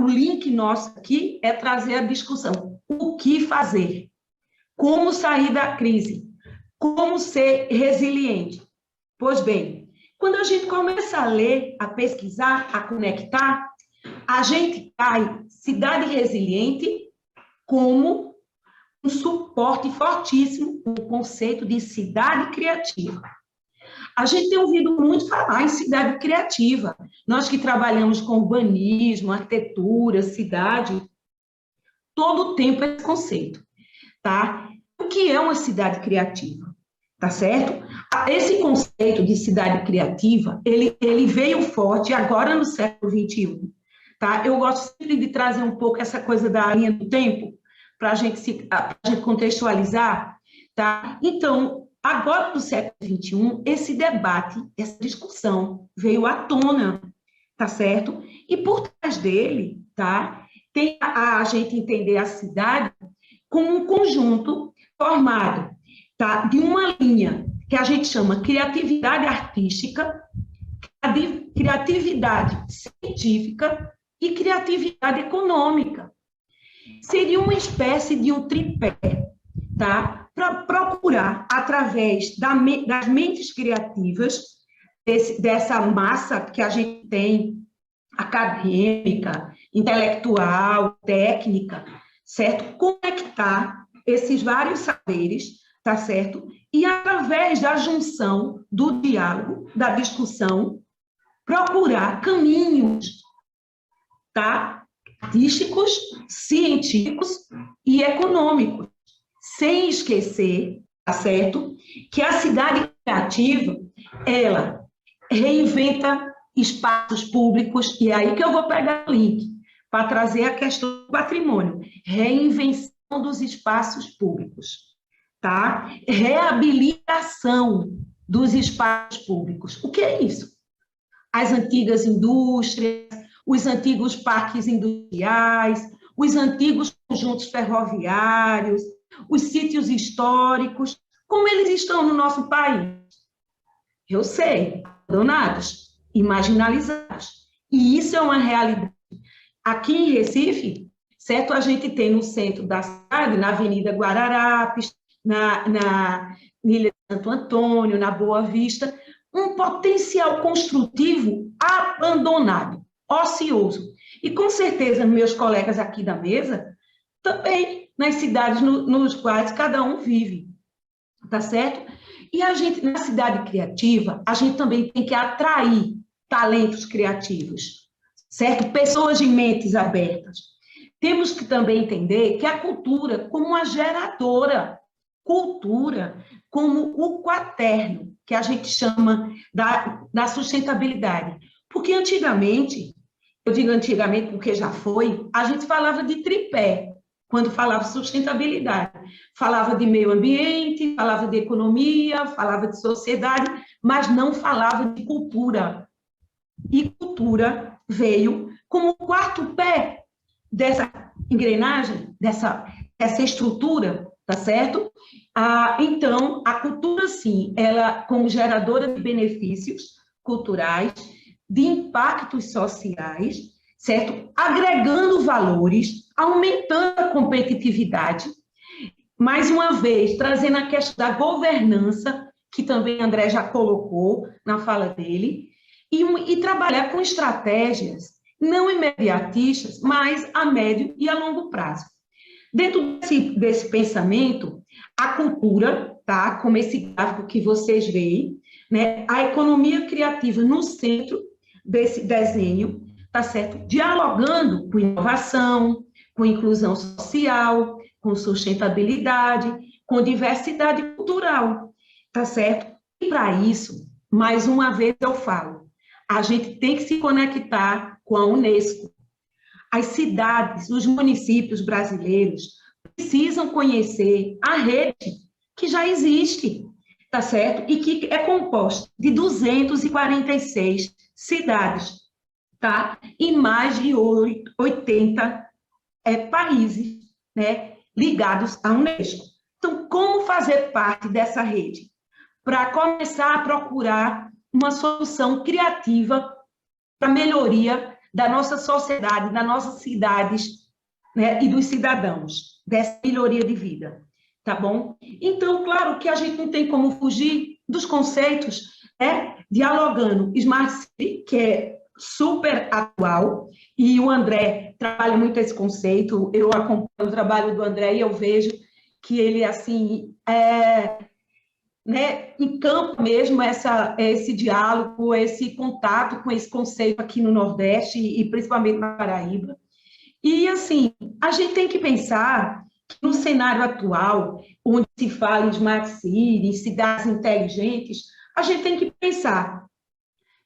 o link nosso aqui é trazer a discussão. O que fazer? Como sair da crise? Como ser resiliente? Pois bem, quando a gente começa a ler, a pesquisar, a conectar, a gente cai cidade resiliente como um suporte fortíssimo no conceito de cidade criativa. A gente tem ouvido muito falar em cidade criativa. Nós que trabalhamos com urbanismo, arquitetura, cidade, todo o tempo esse conceito, tá? O que é uma cidade criativa, tá certo? Esse conceito de cidade criativa, ele veio forte agora no século XXI, tá? Eu gosto sempre de trazer um pouco essa coisa da linha do tempo, para a gente contextualizar, tá? Então, agora no século XXI, esse debate, essa discussão veio à tona, tá certo? E por trás dele, tá? Tem a gente entender a cidade como um conjunto formado, tá? De uma linha que a gente chama criatividade artística, criatividade científica e criatividade econômica. Seria uma espécie de um tripé, tá? Para procurar, através das mentes criativas, dessa massa que a gente tem, acadêmica, intelectual, técnica, certo? Conectar esses vários saberes, tá certo? E, através da junção, do diálogo, da discussão, procurar caminhos, tá? Artísticos, científicos e econômicos, sem esquecer, tá certo? Que a cidade criativa, ela reinventa espaços públicos, e é aí que eu vou pegar o link, para trazer a questão do patrimônio, reinvenção dos espaços públicos, tá? Reabilitação dos espaços públicos. O que é isso? As antigas indústrias, os antigos parques industriais, os antigos conjuntos ferroviários, os sítios históricos, como eles estão no nosso país? Eu sei, abandonados e marginalizados. E isso é uma realidade. Aqui em Recife, certo? A gente tem no centro da cidade, na Avenida Guararapes, na Ilha de Santo Antônio, na Boa Vista, um potencial construtivo abandonado, ocioso. E, com certeza, meus colegas aqui da mesa, também nas cidades nos quais cada um vive, tá certo? E a gente, na cidade criativa, a gente também tem que atrair talentos criativos, certo? Pessoas de mentes abertas. Temos que também entender que a cultura como uma geradora, cultura como o quaterno, que a gente chama da sustentabilidade. Porque antigamente, eu digo antigamente porque já foi, a gente falava de tripé, quando falava sustentabilidade. Falava de meio ambiente, falava de economia, falava de sociedade, mas não falava de cultura. E cultura veio como o quarto pé dessa engrenagem, dessa estrutura, tá certo? Então, a cultura, sim, ela como geradora de benefícios culturais, de impactos sociais, certo? Agregando valores, aumentando a competitividade, mais uma vez, trazendo a questão da governança, que também André já colocou na fala dele, e trabalhar com estratégias não imediatistas, mas a médio e a longo prazo. Dentro desse pensamento, a cultura, tá? Como esse gráfico que vocês veem, né? A economia criativa no centro desse desenho, tá certo? Dialogando com inovação, com inclusão social, com sustentabilidade, com diversidade cultural, tá certo? E para isso, mais uma vez eu falo, a gente tem que se conectar com a Unesco. As cidades, os municípios brasileiros precisam conhecer a rede que já existe, tá certo? E que é composta de 246 cidades, tá? E mais de 80 países, né, ligados à Unesco. Então, como fazer parte dessa rede? Para começar a procurar uma solução criativa para a melhoria da nossa sociedade, das nossas cidades, né, e dos cidadãos, dessa melhoria de vida, tá bom? Então, claro que a gente não tem como fugir dos conceitos, né, dialogando Smart City, que é super atual, e o André trabalha muito esse conceito, eu acompanho o trabalho do André e eu vejo que ele, assim, né, encampa mesmo esse diálogo, esse contato com esse conceito aqui no Nordeste e principalmente na Paraíba. E, assim, a gente tem que pensar que no cenário atual, onde se fala em Smart City, em cidades inteligentes, a gente tem que pensar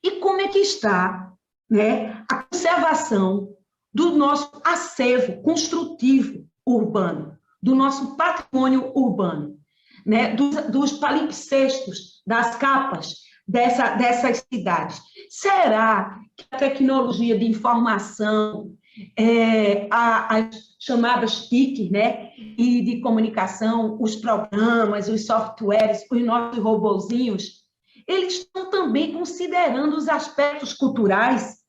e como é que está, né, a conservação do nosso acervo construtivo urbano, do nosso patrimônio urbano, né, dos palimpsestos, das capas dessas cidades. Será que a tecnologia de informação, as chamadas TIC, né, e de comunicação, os programas, os softwares, os nossos robozinhos, eles estão também considerando os aspectos culturais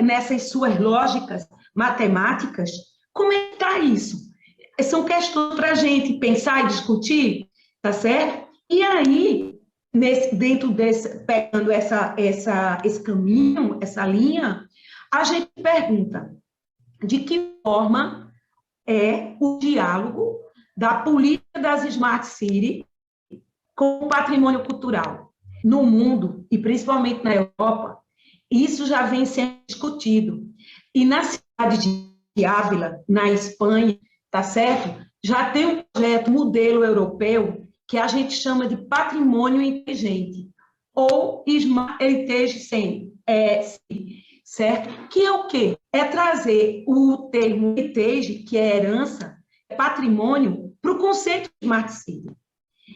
nessas suas lógicas matemáticas? Como é que está isso? São questões para a gente pensar e discutir, tá certo? E aí, dentro desse, pegando esse caminho, essa linha, a gente pergunta de que forma é o diálogo da política das Smart City com o patrimônio cultural. No mundo, e principalmente na Europa, isso já vem sendo discutido. E na cidade de Ávila, na Espanha, tá certo? Já tem um projeto modelo europeu que a gente chama de patrimônio inteligente, ou Smart Heritage certo? Que é o quê? É trazer o termo heritage, que é herança, patrimônio, para o conceito de Smart City.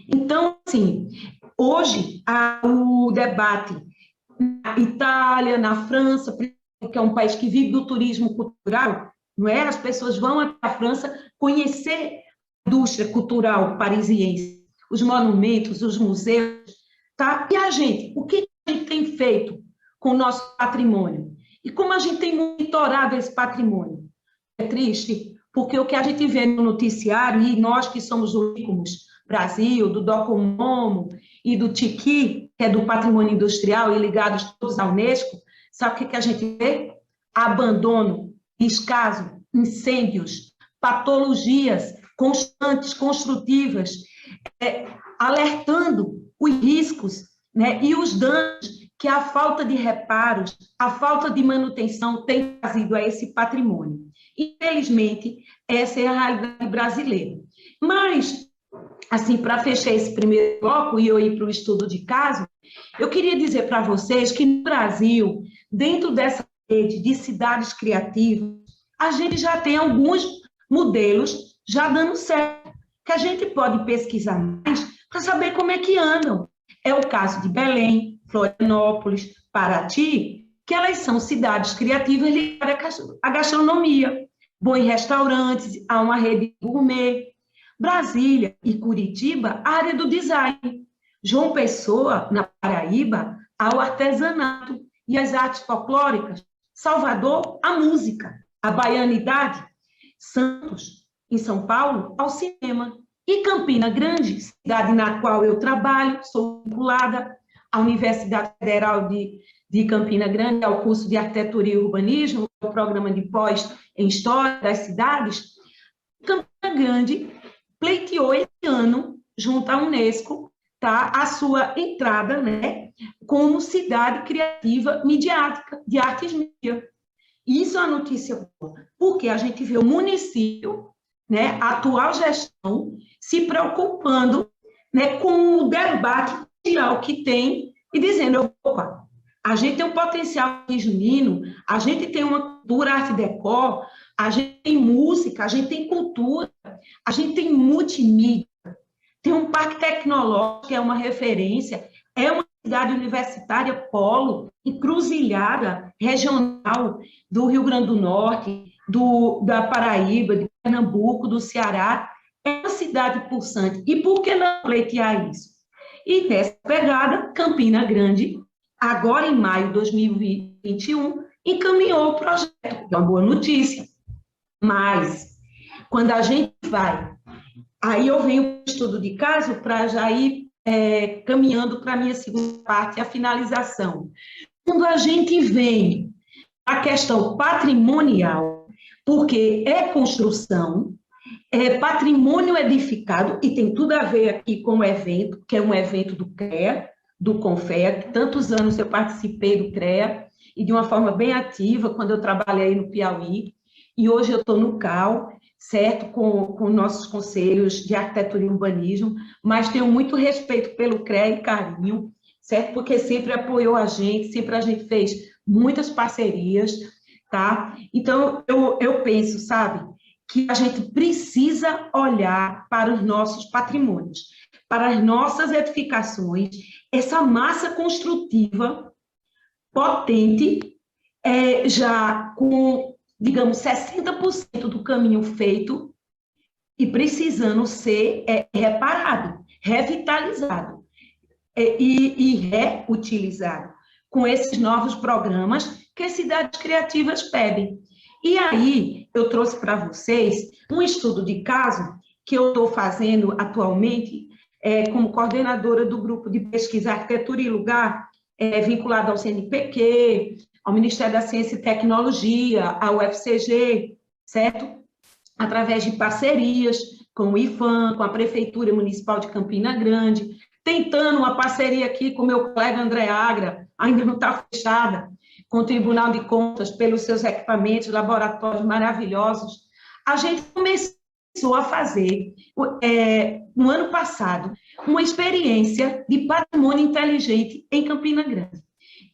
Então, assim, hoje, o debate na Itália, na França, que é um país que vive do turismo cultural, não é? As pessoas vão até a França conhecer a indústria cultural parisiense, os monumentos, os museus, tá? E a gente, o que a gente tem feito com o nosso patrimônio? E como a gente tem monitorado esse patrimônio? É triste, porque o que a gente vê no noticiário, e nós que somos do ICOMOS Brasil, do Docomomo e do Tiqui, que é do patrimônio industrial e ligados todos à Unesco, sabe o que a gente vê? Abandono, descaso, incêndios, patologias constantes, construtivas, alertando os riscos, né, e os danos que a falta de reparos, a falta de manutenção tem trazido a esse patrimônio. Infelizmente, essa é a realidade brasileira. Mas, assim, para fechar esse primeiro bloco e eu ir para o estudo de caso, eu queria dizer para vocês que no Brasil, dentro dessa rede de cidades criativas, a gente já tem alguns modelos já dando certo, que a gente pode pesquisar mais para saber como é que andam. É o caso de Belém, Florianópolis, Paraty, que elas são cidades criativas ligadas à gastronomia, bons restaurantes, há uma rede gourmet. Brasília e Curitiba, a área do design. João Pessoa, na Paraíba, há o artesanato e as artes folclóricas. Salvador, a música, a baianidade. Santos, em São Paulo, ao cinema. E Campina Grande, cidade na qual eu trabalho, sou vinculada à Universidade Federal de Campina Grande, ao curso de Arquitetura e Urbanismo, o programa de pós em História das Cidades. Campina Grande pleiteou esse ano, junto à Unesco, tá, a sua entrada, né, como cidade criativa midiática, de artes mídia. Isso é uma notícia boa, porque a gente vê o município, né, a atual gestão, se preocupando, né, com o debate mundial que tem e dizendo, opa, a gente tem um potencial junino, a gente tem uma cultura arte décor, a gente tem música, a gente tem cultura, a gente tem multimídia, tem um parque tecnológico que é uma referência, é uma cidade universitária polo, encruzilhada regional do Rio Grande do Norte, da Paraíba, de Pernambuco, do Ceará, é uma cidade pulsante. E por que não pleitear isso? E nessa pegada, Campina Grande, agora em maio de 2021, encaminhou o projeto, que é uma boa notícia. Mas, quando a gente vai, aí eu venho para o estudo de caso para já ir caminhando para a minha segunda parte, a finalização. Quando a gente vem a questão patrimonial, porque é construção, é patrimônio edificado, e tem tudo a ver aqui com o evento, que é um evento do CREA, do CONFEA, que tantos anos eu participei do CREA, e de uma forma bem ativa, quando eu trabalhei no Piauí, e hoje eu estou no CAU, certo, com nossos conselhos de arquitetura e urbanismo, mas tenho muito respeito pelo CREA e carinho, certo, porque sempre apoiou a gente, sempre a gente fez muitas parcerias, tá? Então, eu penso, sabe, que a gente precisa olhar para os nossos patrimônios, para as nossas edificações, essa massa construtiva potente, já com, digamos, 60% do caminho feito e precisando ser reparado, revitalizado e reutilizado com esses novos programas que as cidades criativas pedem. E aí, eu trouxe para vocês um estudo de caso que eu estou fazendo atualmente como coordenadora do grupo de pesquisa Arquitetura e Lugar, vinculado ao CNPq, ao Ministério da Ciência e Tecnologia, ao UFCG, certo? Através de parcerias com o IFAM, com a Prefeitura Municipal de Campina Grande, tentando uma parceria aqui com o meu colega André Agra, ainda não está fechada, com o Tribunal de Contas, pelos seus equipamentos, laboratórios maravilhosos. A gente começou começou a fazer, no ano passado, uma experiência de patrimônio inteligente em Campina Grande.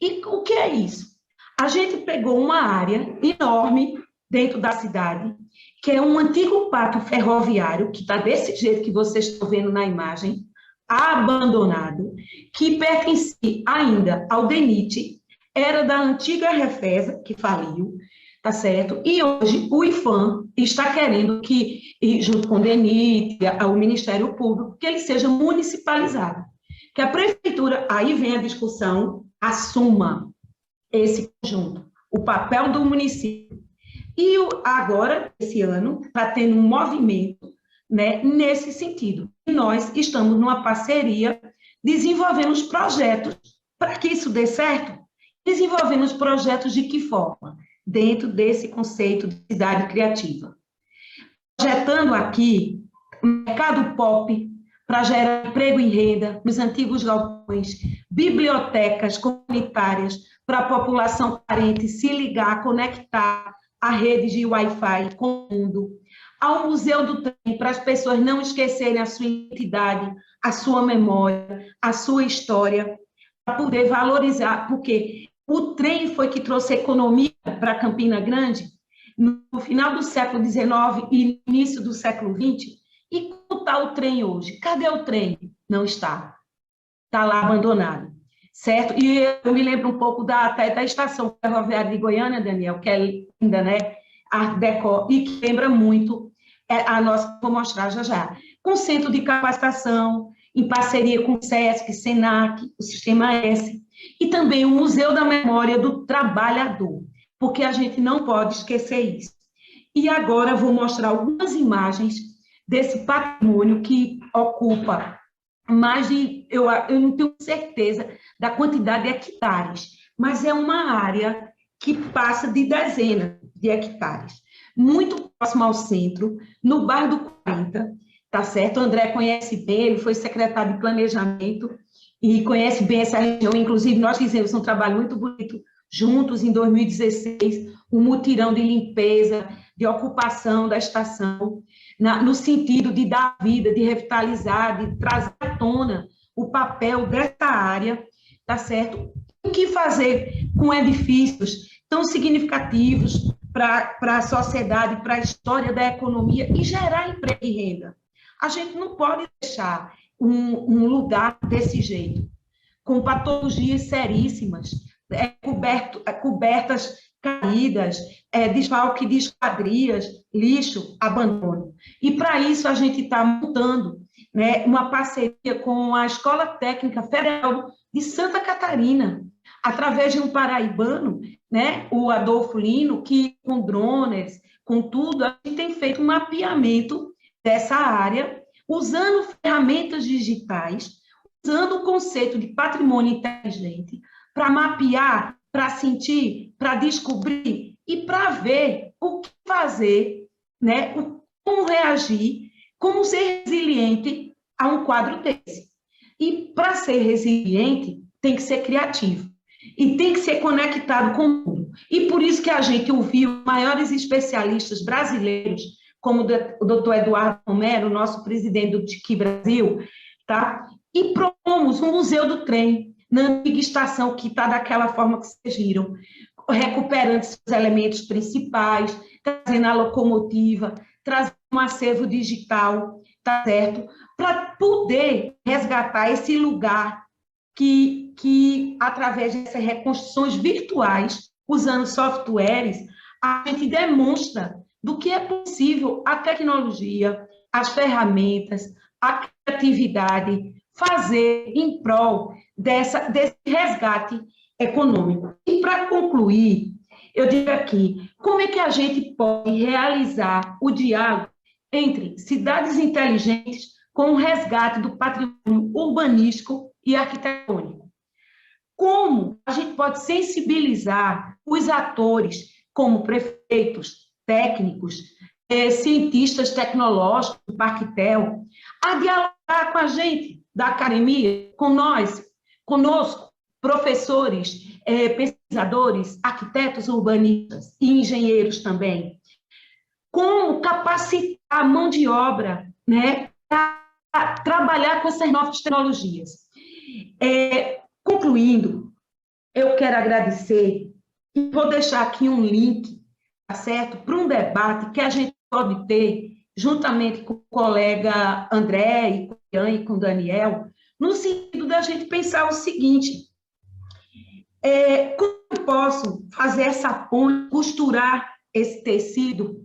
E o que é isso? A gente pegou uma área enorme dentro da cidade, que é um antigo pátio ferroviário, que está desse jeito que vocês estão vendo na imagem, abandonado, que pertencia ainda ao DENIT, era da antiga Refesa, que faliu, tá certo? E hoje o IPHAN está querendo que, junto com o DENIT, o Ministério Público, que ele seja municipalizado. Que a prefeitura, aí vem a discussão, assuma esse conjunto, o papel do município. E agora, esse ano, está tendo um movimento, né, nesse sentido. E nós estamos numa parceria, desenvolvendo os projetos. Para que isso dê certo, desenvolvendo os projetos de que forma? Dentro desse conceito de cidade criativa. Projetando aqui mercado pop, para gerar emprego e renda nos antigos galpões, bibliotecas comunitárias para a população carente se ligar, conectar a rede de Wi-Fi com o mundo, ao Museu do Trem, para as pessoas não esquecerem a sua identidade, a sua memória, a sua história, para poder valorizar, porque o trem foi que trouxe economia para Campina Grande no final do século XIX e início do século XX. E como está o trem hoje? Cadê o trem? Não está. Está lá abandonado, certo? E eu me lembro um pouco até da estação ferroviária de Goiânia, Daniel, que é linda, né? Art Deco, e que lembra muito a nossa, vou mostrar já já. Com centro de capacitação, em parceria com o SESC, SENAC, o Sistema S, e também o Museu da Memória do Trabalhador, porque a gente não pode esquecer isso. E agora vou mostrar algumas imagens desse patrimônio que ocupa mais de, eu não tenho certeza da quantidade de hectares, mas é uma área que passa de dezenas de hectares, muito próximo ao centro, no bairro do 40, tá certo? O André conhece bem, ele foi secretário de Planejamento e conhece bem essa região, inclusive nós fizemos um trabalho muito bonito juntos em 2016, um mutirão de limpeza, de ocupação da estação, no sentido de dar vida, de revitalizar, de trazer à tona o papel dessa área, tá certo? O que fazer com edifícios tão significativos para a sociedade, para a história da economia e gerar emprego e renda. A gente não pode deixar um lugar desse jeito, com patologias seríssimas, cobertas caídas, desfalque de esquadrias, lixo, abandono. E, para isso, a gente está montando, né, uma parceria com a Escola Técnica Federal de Santa Catarina, através de um paraibano, né, o Adolfo Lino, que com drones, com tudo, a gente tem feito um mapeamento dessa área, usando ferramentas digitais, usando o conceito de patrimônio inteligente, para mapear, para sentir, para descobrir e para ver o que fazer, né? Como reagir, como ser resiliente a um quadro desse. E para ser resiliente, tem que ser criativo e tem que ser conectado com o mundo. E por isso que a gente ouviu maiores especialistas brasileiros, como o doutor Eduardo Romero, nosso presidente do TIC Brasil, tá? E propomos um museu do trem, na antiga estação, que está daquela forma que vocês viram, recuperando seus elementos principais, trazendo a locomotiva, trazendo um acervo digital, tá certo? Para poder resgatar esse lugar que, através dessas reconstruções virtuais, usando softwares, a gente demonstra do que é possível a tecnologia, as ferramentas, a criatividade, fazer em prol desse resgate econômico. E, para concluir, eu digo aqui, como é que a gente pode realizar o diálogo entre cidades inteligentes com o resgate do patrimônio urbanístico e arquitetônico? Como a gente pode sensibilizar os atores, como prefeitos, técnicos, cientistas tecnológicos do Parquitel, a dialogar com a gente da academia, com nós, conosco, professores, pesquisadores, arquitetos urbanistas e engenheiros também, como capacitar a mão de obra, né, para trabalhar com essas novas tecnologias. Concluindo, eu quero agradecer e vou deixar aqui um link, tá certo, para um debate que a gente pode ter juntamente com o colega André e com o Ian e com o Daniel, no sentido da gente pensar o seguinte: como eu posso fazer essa ponte, costurar esse tecido,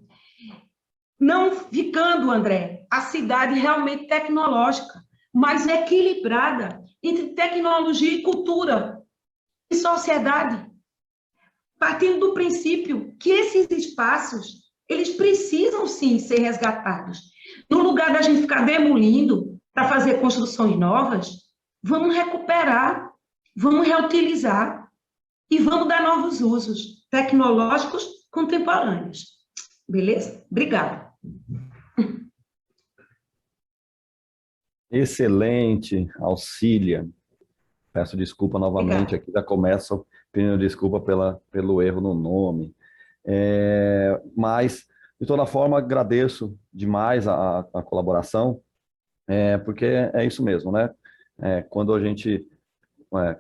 não ficando, André, a cidade realmente tecnológica, mas equilibrada entre tecnologia e cultura e sociedade, partindo do princípio que esses espaços, eles precisam, sim, ser resgatados. No lugar da gente ficar demolindo para fazer construções novas, vamos recuperar, vamos reutilizar e vamos dar novos usos tecnológicos contemporâneos. Beleza? Obrigada. Excelente, Auxília. Peço desculpa novamente, aqui já começo pedindo desculpa pelo erro no nome. Mas, de toda forma, agradeço demais a colaboração, porque é isso mesmo, né? Quando a gente,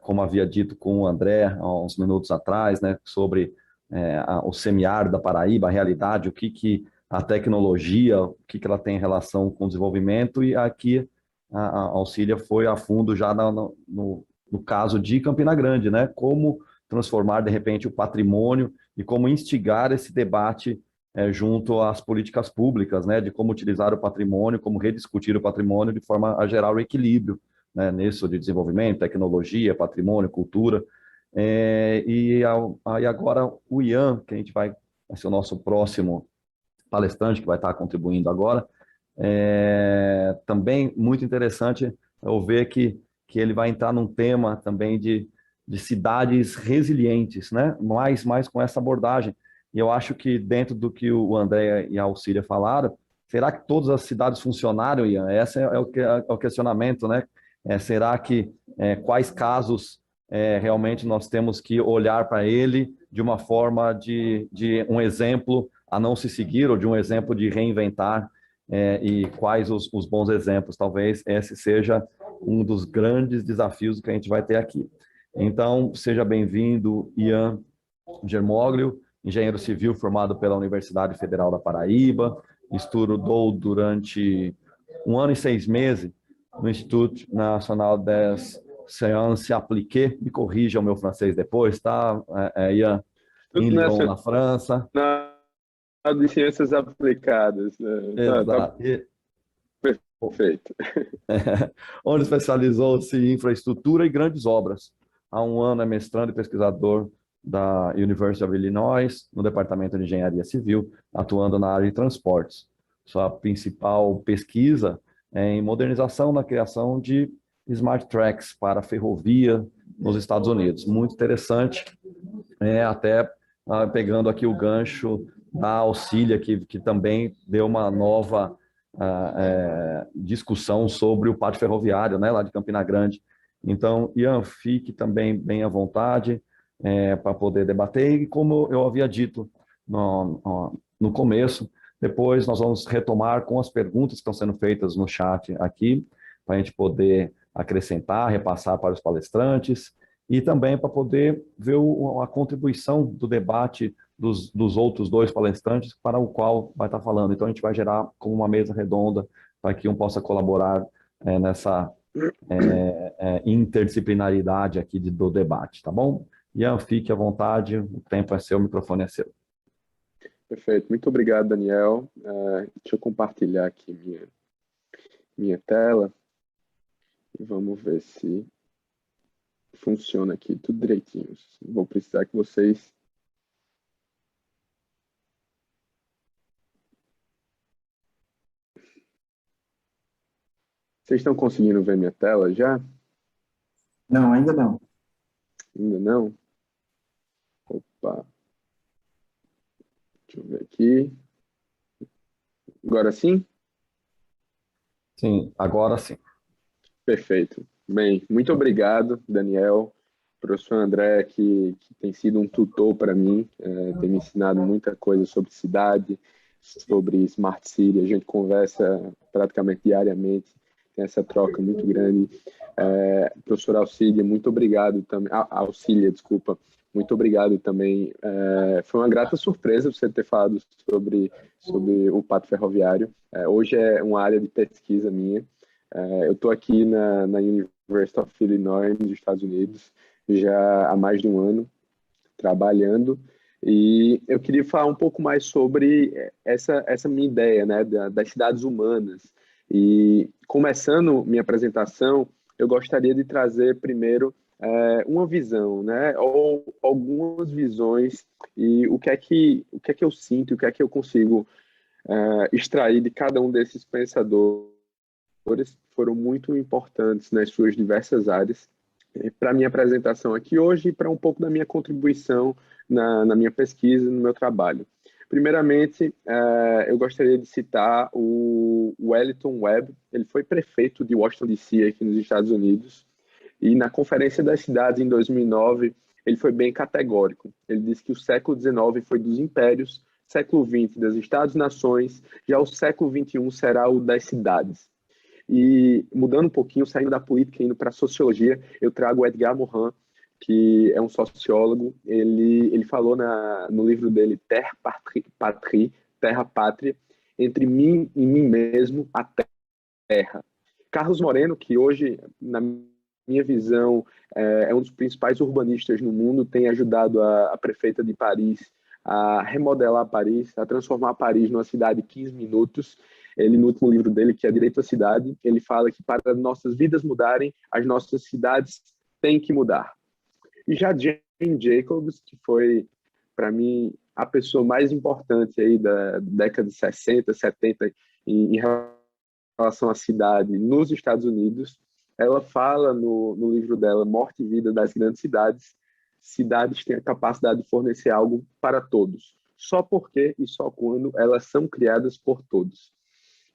como havia dito com o André há uns minutos atrás, né, sobre o semiárido da Paraíba, a realidade, o que a tecnologia, o que ela tem em relação com o desenvolvimento, e aqui a Auxília foi a fundo já no caso de Campina Grande, né? Como transformar, de repente, o patrimônio e como instigar esse debate junto às políticas públicas, né? De como utilizar o patrimônio, como rediscutir o patrimônio de forma a gerar o equilíbrio, né? Nisso de desenvolvimento, tecnologia, patrimônio, cultura. E agora o Ian, que vai ser o nosso próximo palestrante, que vai estar contribuindo agora. Também muito interessante eu ver que ele vai entrar num tema também de cidades resilientes, né? Mais com essa abordagem. E eu acho que dentro do que o André e a Auxília falaram, será que todas as cidades funcionaram, Ian? Esse é o questionamento, né? Será que quais casos realmente nós temos que olhar para ele de uma forma de um exemplo a não se seguir, ou de um exemplo de reinventar, e quais os bons exemplos? Talvez esse seja um dos grandes desafios que a gente vai ter aqui. Então, seja bem-vindo, Ian Germoglio, engenheiro civil formado pela Universidade Federal da Paraíba, estudou durante 1 ano e 6 meses no Instituto Nacional des Sciences Appliquées, me corrija o meu francês depois, tá, Ian? Em Lyon, na França. De ciências aplicadas. Né? Exato. Perfeito. Onde especializou-se em infraestrutura e grandes obras. Há 1 ano é mestrando e pesquisador da University of Illinois, no Departamento de Engenharia Civil, atuando na área de transportes. Sua principal pesquisa é em modernização na criação de smart tracks para ferrovia nos Estados Unidos. Muito interessante, até pegando aqui o gancho da Auxília, que também deu uma nova discussão sobre o pátio ferroviário, né, lá de Campina Grande. Então, Ian, fique também bem à vontade para poder debater, e como eu havia dito no começo, depois nós vamos retomar com as perguntas que estão sendo feitas no chat aqui, para a gente poder acrescentar, repassar para os palestrantes, e também para poder ver a contribuição do debate dos outros 2 palestrantes para o qual vai estar falando. Então, a gente vai gerar como uma mesa redonda para que um possa colaborar nessa interdisciplinaridade aqui do debate, tá bom? Ian, fique à vontade, o tempo é seu, o microfone é seu. Perfeito, muito obrigado, Daniel. Deixa eu compartilhar aqui minha tela e vamos ver se funciona aqui tudo direitinho. Vou precisar que vocês... Vocês estão conseguindo ver minha tela já? Não, ainda não. Ainda não? Opa. Deixa eu ver aqui. Agora sim? Sim, agora sim. Perfeito. Bem, muito obrigado, Daniel, professor André, que tem sido um tutor para mim, tem me ensinado muita coisa sobre cidade, sobre Smart City, a gente conversa praticamente diariamente, tem essa troca muito grande. Professor Auxília, muito obrigado também. Auxília, desculpa. Muito obrigado também. Foi uma grata surpresa você ter falado sobre o Pacto Ferroviário. Hoje é uma área de pesquisa minha. Eu estou aqui na University of Illinois, nos Estados Unidos, já há mais de um ano, trabalhando. E eu queria falar um pouco mais sobre essa minha ideia, né, das cidades humanas. E, começando minha apresentação, eu gostaria de trazer primeiro uma visão, né, ou algumas visões, e o que é que eu sinto, o que é que eu consigo extrair de cada um desses pensadores, foram muito importantes nas suas diversas áreas, para a minha apresentação aqui hoje e para um pouco da minha contribuição na minha pesquisa, no meu trabalho. Primeiramente, eu gostaria de citar o Wellington Webb. Ele foi prefeito de Washington, D.C., aqui nos Estados Unidos, e na Conferência das Cidades, em 2009, ele foi bem categórico. Ele disse que o século XIX foi dos impérios, século XX das Estados-nações, já o século XXI será o das cidades. E mudando um pouquinho, saindo da política e indo para a sociologia, eu trago o Edgar Morin, que é um sociólogo. Ele falou no livro dele, Terre Patrie, Terra Pátria, entre mim e mim mesmo, a terra. Carlos Moreno, que hoje, na minha visão, é um dos principais urbanistas no mundo, tem ajudado a prefeita de Paris a remodelar Paris, a transformar Paris numa cidade de 15 minutos. Ele, no último livro dele, que é Direito à Cidade, ele fala que para nossas vidas mudarem, as nossas cidades têm que mudar. E já Jane Jacobs, que foi, para mim, a pessoa mais importante aí da década de 60, 70 em relação à cidade nos Estados Unidos, ela fala no livro dela, Morte e Vida das Grandes Cidades, cidades têm a capacidade de fornecer algo para todos, só porque e só quando elas são criadas por todos.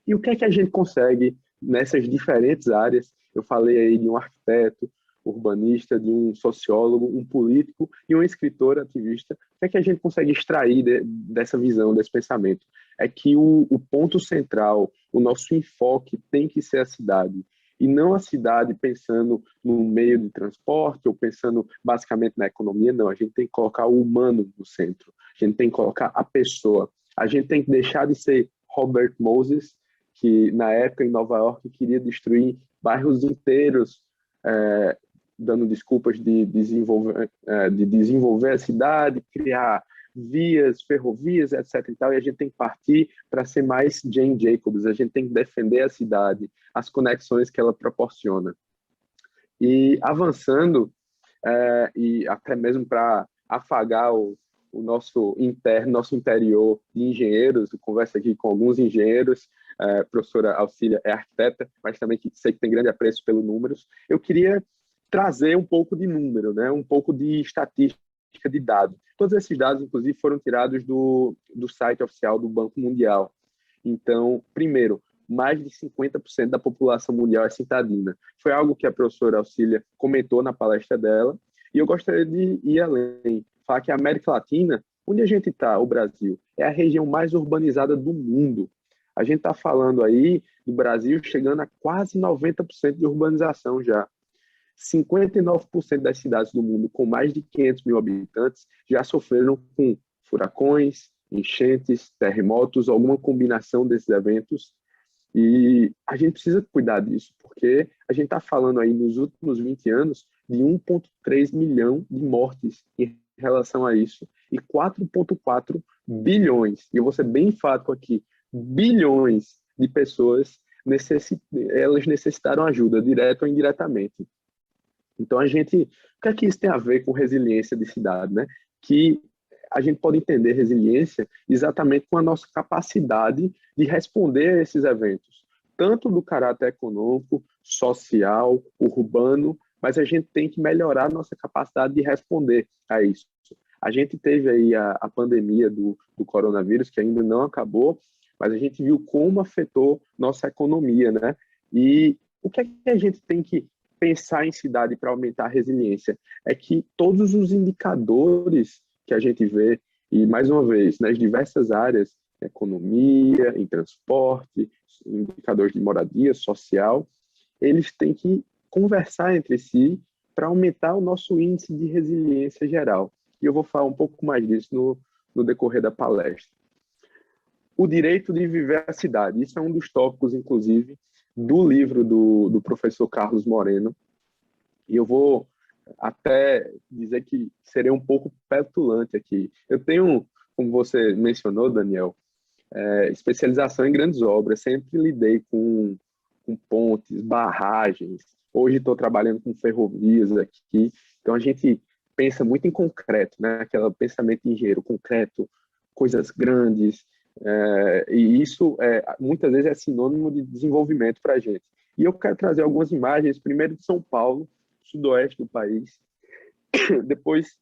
E o que é que a gente consegue nessas diferentes áreas? Eu falei aí de um arquiteto, urbanista, de um sociólogo, um político e um escritor ativista. O que é que a gente consegue extrair dessa visão, desse pensamento? É que o ponto central, o nosso enfoque tem que ser a cidade. E não a cidade pensando no meio de transporte ou pensando basicamente na economia, não. A gente tem que colocar o humano no centro. A gente tem que colocar a pessoa. A gente tem que deixar de ser Robert Moses, que na época em Nova York queria destruir bairros inteiros, dando desculpas de desenvolver a cidade, criar vias, ferrovias, etc. e tal, e a gente tem que partir para ser mais Jane Jacobs, a gente tem que defender a cidade, as conexões que ela proporciona. E avançando, e até mesmo para afagar o nosso interior de engenheiros, eu converso aqui com alguns engenheiros, a professora Auxília é arquiteta, mas também sei que tem grande apreço pelos números. Eu queria trazer um pouco de número, né? Um pouco de estatística, de dados. Todos esses dados, inclusive, foram tirados do site oficial do Banco Mundial. Então, primeiro, mais de 50% da população mundial é citadina. Foi algo que a professora Auxília comentou na palestra dela, e eu gostaria de ir além, falar que a América Latina, onde a gente está, o Brasil, é a região mais urbanizada do mundo. A gente está falando aí do Brasil chegando a quase 90% de urbanização já. 59% das cidades do mundo com mais de 500 mil habitantes já sofreram com furacões, enchentes, terremotos, alguma combinação desses eventos. E a gente precisa cuidar disso, porque a gente está falando aí nos últimos 20 anos de 1,3 milhão de mortes em relação a isso e 4,4 bilhões, e eu vou ser bem enfático aqui, bilhões de pessoas elas necessitaram ajuda, direta ou indiretamente. Então, o que é que isso tem a ver com resiliência de cidade, né? Que a gente pode entender resiliência exatamente com a nossa capacidade de responder a esses eventos, tanto do caráter econômico, social, urbano, mas a gente tem que melhorar a nossa capacidade de responder a isso. A gente teve aí a pandemia do coronavírus, que ainda não acabou, mas a gente viu como afetou nossa economia, né? E o que é que a gente tem que pensar em cidade para aumentar a resiliência? É que todos os indicadores que a gente vê, e mais uma vez, nas diversas áreas, economia, em transporte, indicadores de moradia social, eles têm que conversar entre si para aumentar o nosso índice de resiliência geral. E eu vou falar um pouco mais disso no decorrer da palestra. O direito de viver a cidade. Isso é um dos tópicos, inclusive, do livro do professor Carlos Moreno. E eu vou até dizer que serei um pouco petulante aqui. Eu tenho, como você mencionou, Daniel, especialização em grandes obras. Sempre lidei com pontes, barragens. Hoje estou trabalhando com ferrovias aqui. Então, a gente pensa muito em concreto, né? Aquele pensamento engenheiro, concreto, coisas grandes. E isso, muitas vezes, é sinônimo de desenvolvimento para a gente. E eu quero trazer algumas imagens, primeiro de São Paulo, sudoeste do país, depois,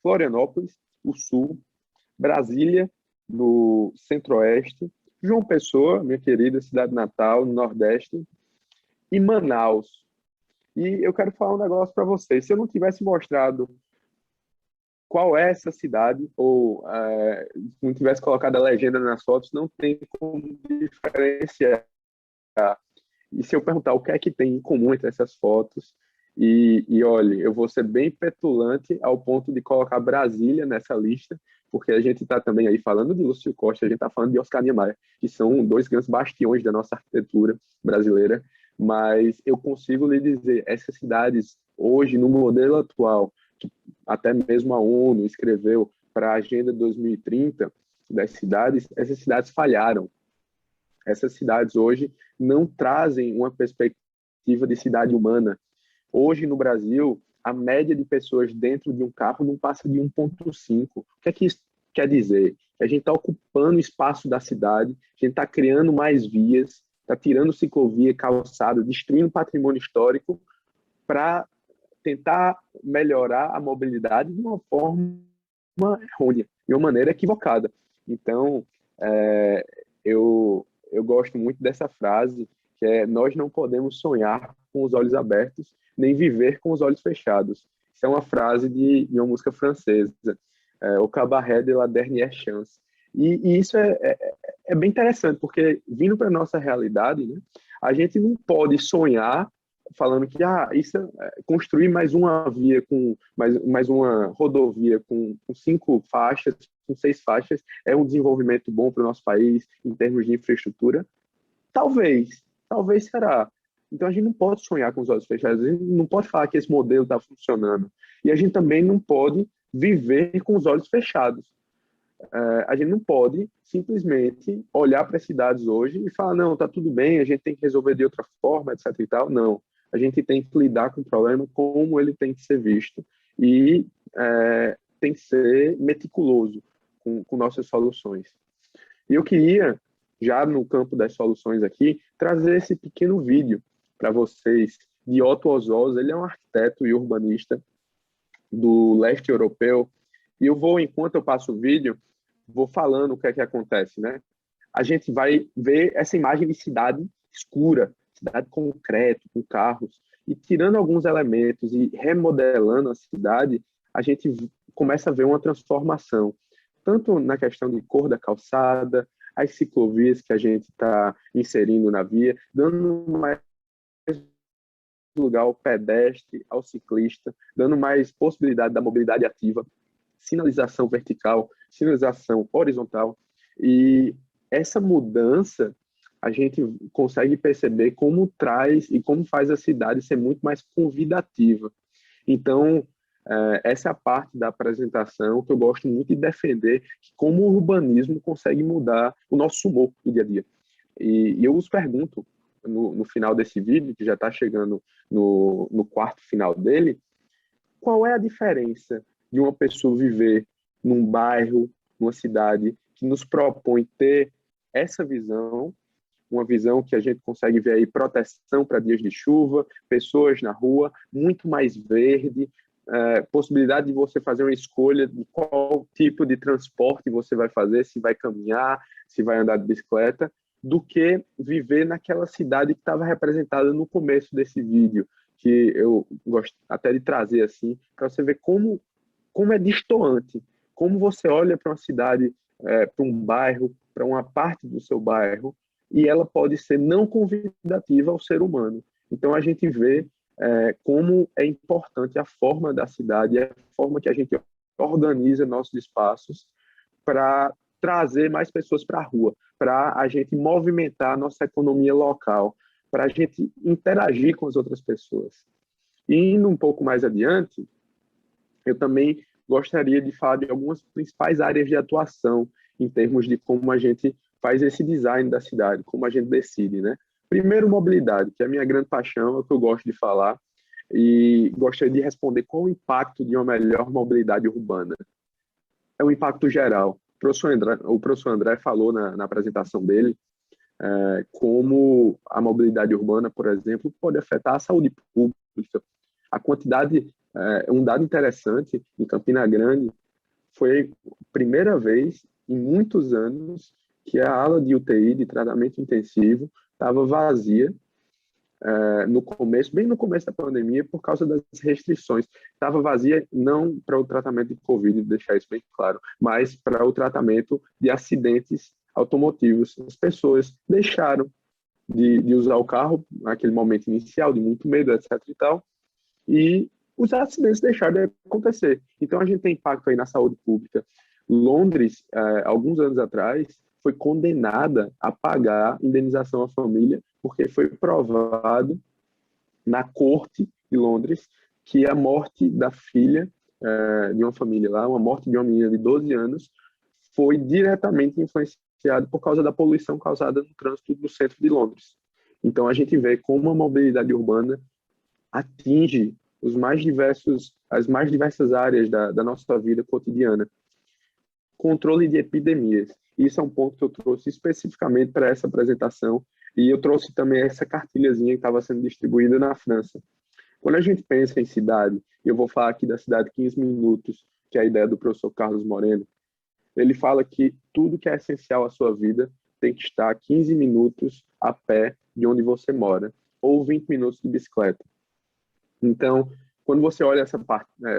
Florianópolis, o sul, Brasília, no centro-oeste, João Pessoa, minha querida cidade natal, no nordeste, e Manaus. E eu quero falar um negócio para vocês. Se eu não tivesse mostrado qual é essa cidade, ou não tivesse colocado a legenda nas fotos, não tem como diferenciar. E se eu perguntar o que é que tem em comum entre essas fotos, e olha, eu vou ser bem petulante ao ponto de colocar Brasília nessa lista, porque a gente está também aí falando de Lúcio Costa, a gente está falando de Oscar Niemeyer, que são dois grandes bastiões da nossa arquitetura brasileira, mas eu consigo lhe dizer, essas cidades hoje, no modelo atual, que até mesmo a ONU escreveu para a Agenda 2030 das cidades, essas cidades falharam. Essas cidades hoje não trazem uma perspectiva de cidade humana. Hoje, no Brasil, a média de pessoas dentro de um carro não passa de 1,5. O que é que isso quer dizer? A gente está ocupando o espaço da cidade, a gente está criando mais vias, está tirando ciclovia, calçada, destruindo patrimônio histórico para tentar melhorar a mobilidade de uma forma errônea, de uma maneira equivocada. Então, eu gosto muito dessa frase, que é: nós não podemos sonhar com os olhos abertos, nem viver com os olhos fechados. Isso é uma frase de uma música francesa, O Cabaret de la Dernière Chance. E isso é bem interessante, porque vindo para a nossa realidade, né, a gente não pode sonhar falando que isso construir mais uma via, mais uma rodovia com 5 faixas, com 6 faixas, é um desenvolvimento bom para o nosso país em termos de infraestrutura? Talvez será. Então a gente não pode sonhar com os olhos fechados, a gente não pode falar que esse modelo está funcionando. E a gente também não pode viver com os olhos fechados. A gente não pode simplesmente olhar para as cidades hoje e falar: não, está tudo bem, a gente tem que resolver de outra forma, etc. e tal. Não. A gente tem que lidar com o problema como ele tem que ser visto e tem que ser meticuloso com nossas soluções. E eu queria, já no campo das soluções aqui, trazer esse pequeno vídeo para vocês de Otto Oswald. Ele é um arquiteto e urbanista do leste europeu. E eu vou, enquanto eu passo o vídeo, vou falando o que é que acontece, né? A gente vai ver essa imagem de cidade escura, cidade concreto, com carros, e tirando alguns elementos e remodelando a cidade, a gente começa a ver uma transformação, tanto na questão de cor da calçada, as ciclovias que a gente está inserindo na via, dando mais lugar ao pedestre, ao ciclista, dando mais possibilidade da mobilidade ativa, sinalização vertical, sinalização horizontal. E essa mudança a gente consegue perceber como traz e como faz a cidade ser muito mais convidativa. Então, essa é a parte da apresentação que eu gosto muito de defender, que como o urbanismo consegue mudar o nosso humor do dia a dia. E eu os pergunto, no final desse vídeo, que já está chegando no quarto final dele, qual é a diferença de uma pessoa viver num bairro, numa cidade, que nos propõe ter essa visão, uma visão que a gente consegue ver aí, proteção para dias de chuva, pessoas na rua, muito mais verde, possibilidade de você fazer uma escolha de qual tipo de transporte você vai fazer, se vai caminhar, se vai andar de bicicleta, do que viver naquela cidade que estava representada no começo desse vídeo, que eu gosto até de trazer assim, para você ver como é distoante, como você olha para uma cidade para um bairro, para uma parte do seu bairro, e ela pode ser não convidativa ao ser humano. Então, a gente vê como é importante a forma da cidade, a forma que a gente organiza nossos espaços para trazer mais pessoas para a rua, para a gente movimentar a nossa economia local, para a gente interagir com as outras pessoas. E indo um pouco mais adiante, eu também gostaria de falar de algumas principais áreas de atuação em termos de como a gente faz esse design da cidade, como a gente decide, né? Primeiro, mobilidade, que é a minha grande paixão, é o que eu gosto de falar, e gostaria de responder qual o impacto de uma melhor mobilidade urbana. É um impacto geral. O professor André falou na apresentação dele como a mobilidade urbana, por exemplo, pode afetar a saúde pública. A quantidade, um dado interessante, em Campina Grande, foi a primeira vez em muitos anos que a ala de UTI, de tratamento intensivo, estava vazia no começo, bem no começo da pandemia, por causa das restrições. Estava vazia não para o tratamento de Covid, deixar isso bem claro, mas para o tratamento de acidentes automotivos. As pessoas deixaram de usar o carro naquele momento inicial, de muito medo, etc. e tal, e os acidentes deixaram de acontecer. Então, a gente tem impacto aí na saúde pública. Londres, alguns anos atrás, foi condenada a pagar indenização à família, porque foi provado na corte de Londres que a morte da filha de uma família lá, uma morte de uma menina de 12 anos, foi diretamente influenciada por causa da poluição causada no trânsito do centro de Londres. Então, a gente vê como a mobilidade urbana atinge as mais diversas áreas da nossa vida cotidiana. Controle de epidemias. Isso é um ponto que eu trouxe especificamente para essa apresentação, e eu trouxe também essa cartilhazinha que estava sendo distribuída na França. Quando a gente pensa em cidade, e eu vou falar aqui da cidade 15 minutos, que é a ideia do professor Carlos Moreno, ele fala que tudo que é essencial à sua vida tem que estar 15 minutos a pé de onde você mora, ou 20 minutos de bicicleta. Então, quando você olha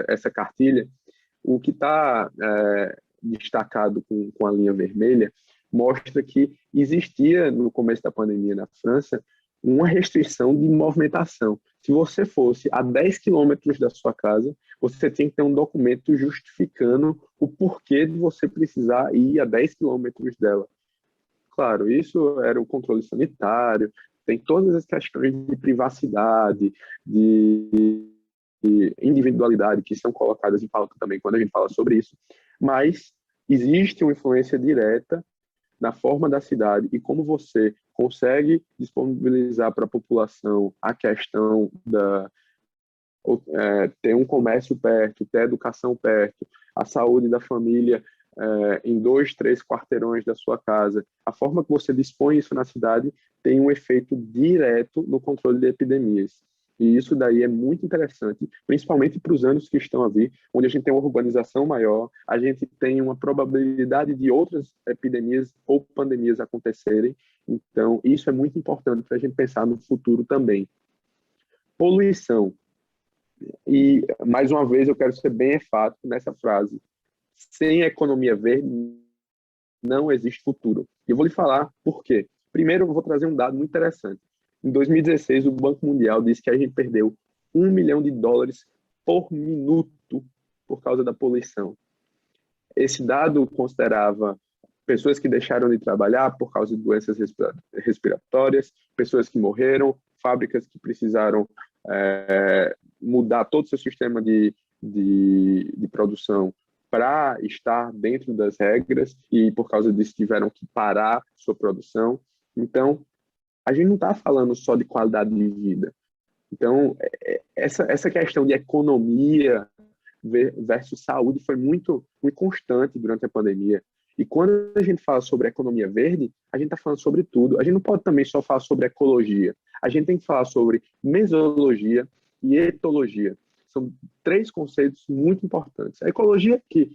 essa cartilha, o que está destacado com a linha vermelha mostra que existia, no começo da pandemia na França, uma restrição de movimentação. Se você fosse a 10 quilômetros da sua casa, você tinha que ter um documento justificando o porquê de você precisar ir a 10 quilômetros dela. Claro, isso era o controle sanitário, tem todas as questões de privacidade, de individualidade que são colocadas em pauta também quando a gente fala sobre isso, mas existe uma influência direta na forma da cidade e como você consegue disponibilizar para a população a questão ter um comércio perto, ter educação perto, a saúde da família em 2, 3 quarteirões da sua casa. A forma que você dispõe isso na cidade tem um efeito direto no controle de epidemias. E isso daí é muito interessante, principalmente para os anos que estão a vir, onde a gente tem uma urbanização maior, a gente tem uma probabilidade de outras epidemias ou pandemias acontecerem. Então, isso é muito importante para a gente pensar no futuro também. Poluição. E, mais uma vez, eu quero ser bem enfático nessa frase. Sem economia verde, não existe futuro. E eu vou lhe falar por quê. Primeiro, eu vou trazer um dado muito interessante. Em 2016, o Banco Mundial disse que a gente perdeu $1 milhão por minuto por causa da poluição. Esse dado considerava pessoas que deixaram de trabalhar por causa de doenças respiratórias, pessoas que morreram, fábricas que precisaram mudar todo o seu sistema de produção para estar dentro das regras e, por causa disso, tiveram que parar sua produção. Então, a gente não está falando só de qualidade de vida. Então, essa questão de economia versus saúde foi muito constante durante a pandemia. E quando a gente fala sobre economia verde, a gente está falando sobre tudo. A gente não pode também só falar sobre ecologia. A gente tem que falar sobre mesologia e etologia. São 3 conceitos muito importantes. A ecologia, que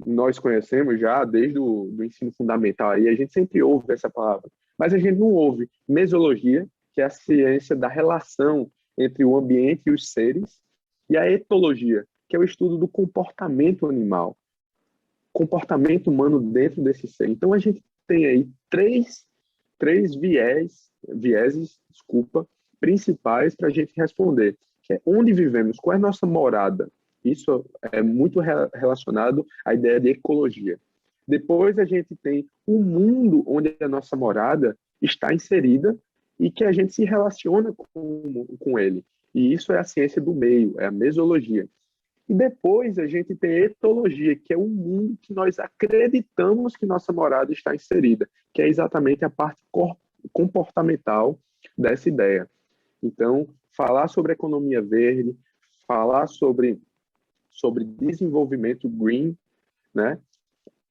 nós conhecemos já desde o ensino fundamental, aí a gente sempre ouve essa palavra. Mas a gente não ouve mesologia, que é a ciência da relação entre o ambiente e os seres, e a etologia, que é o estudo do comportamento animal. comportamento humano dentro desse ser. Então, a gente tem aí três vieses, principais para a gente responder, que é onde vivemos, qual é a nossa morada. Isso é muito relacionado à ideia de ecologia. Depois a gente tem o mundo onde a nossa morada está inserida e que a gente se relaciona com ele. E isso é a ciência do meio, é a mesologia. E depois a gente tem a etologia, que é o mundo que nós acreditamos que nossa morada está inserida, que é exatamente a parte comportamental dessa ideia. Então, falar sobre economia verde, falar sobre desenvolvimento green, né?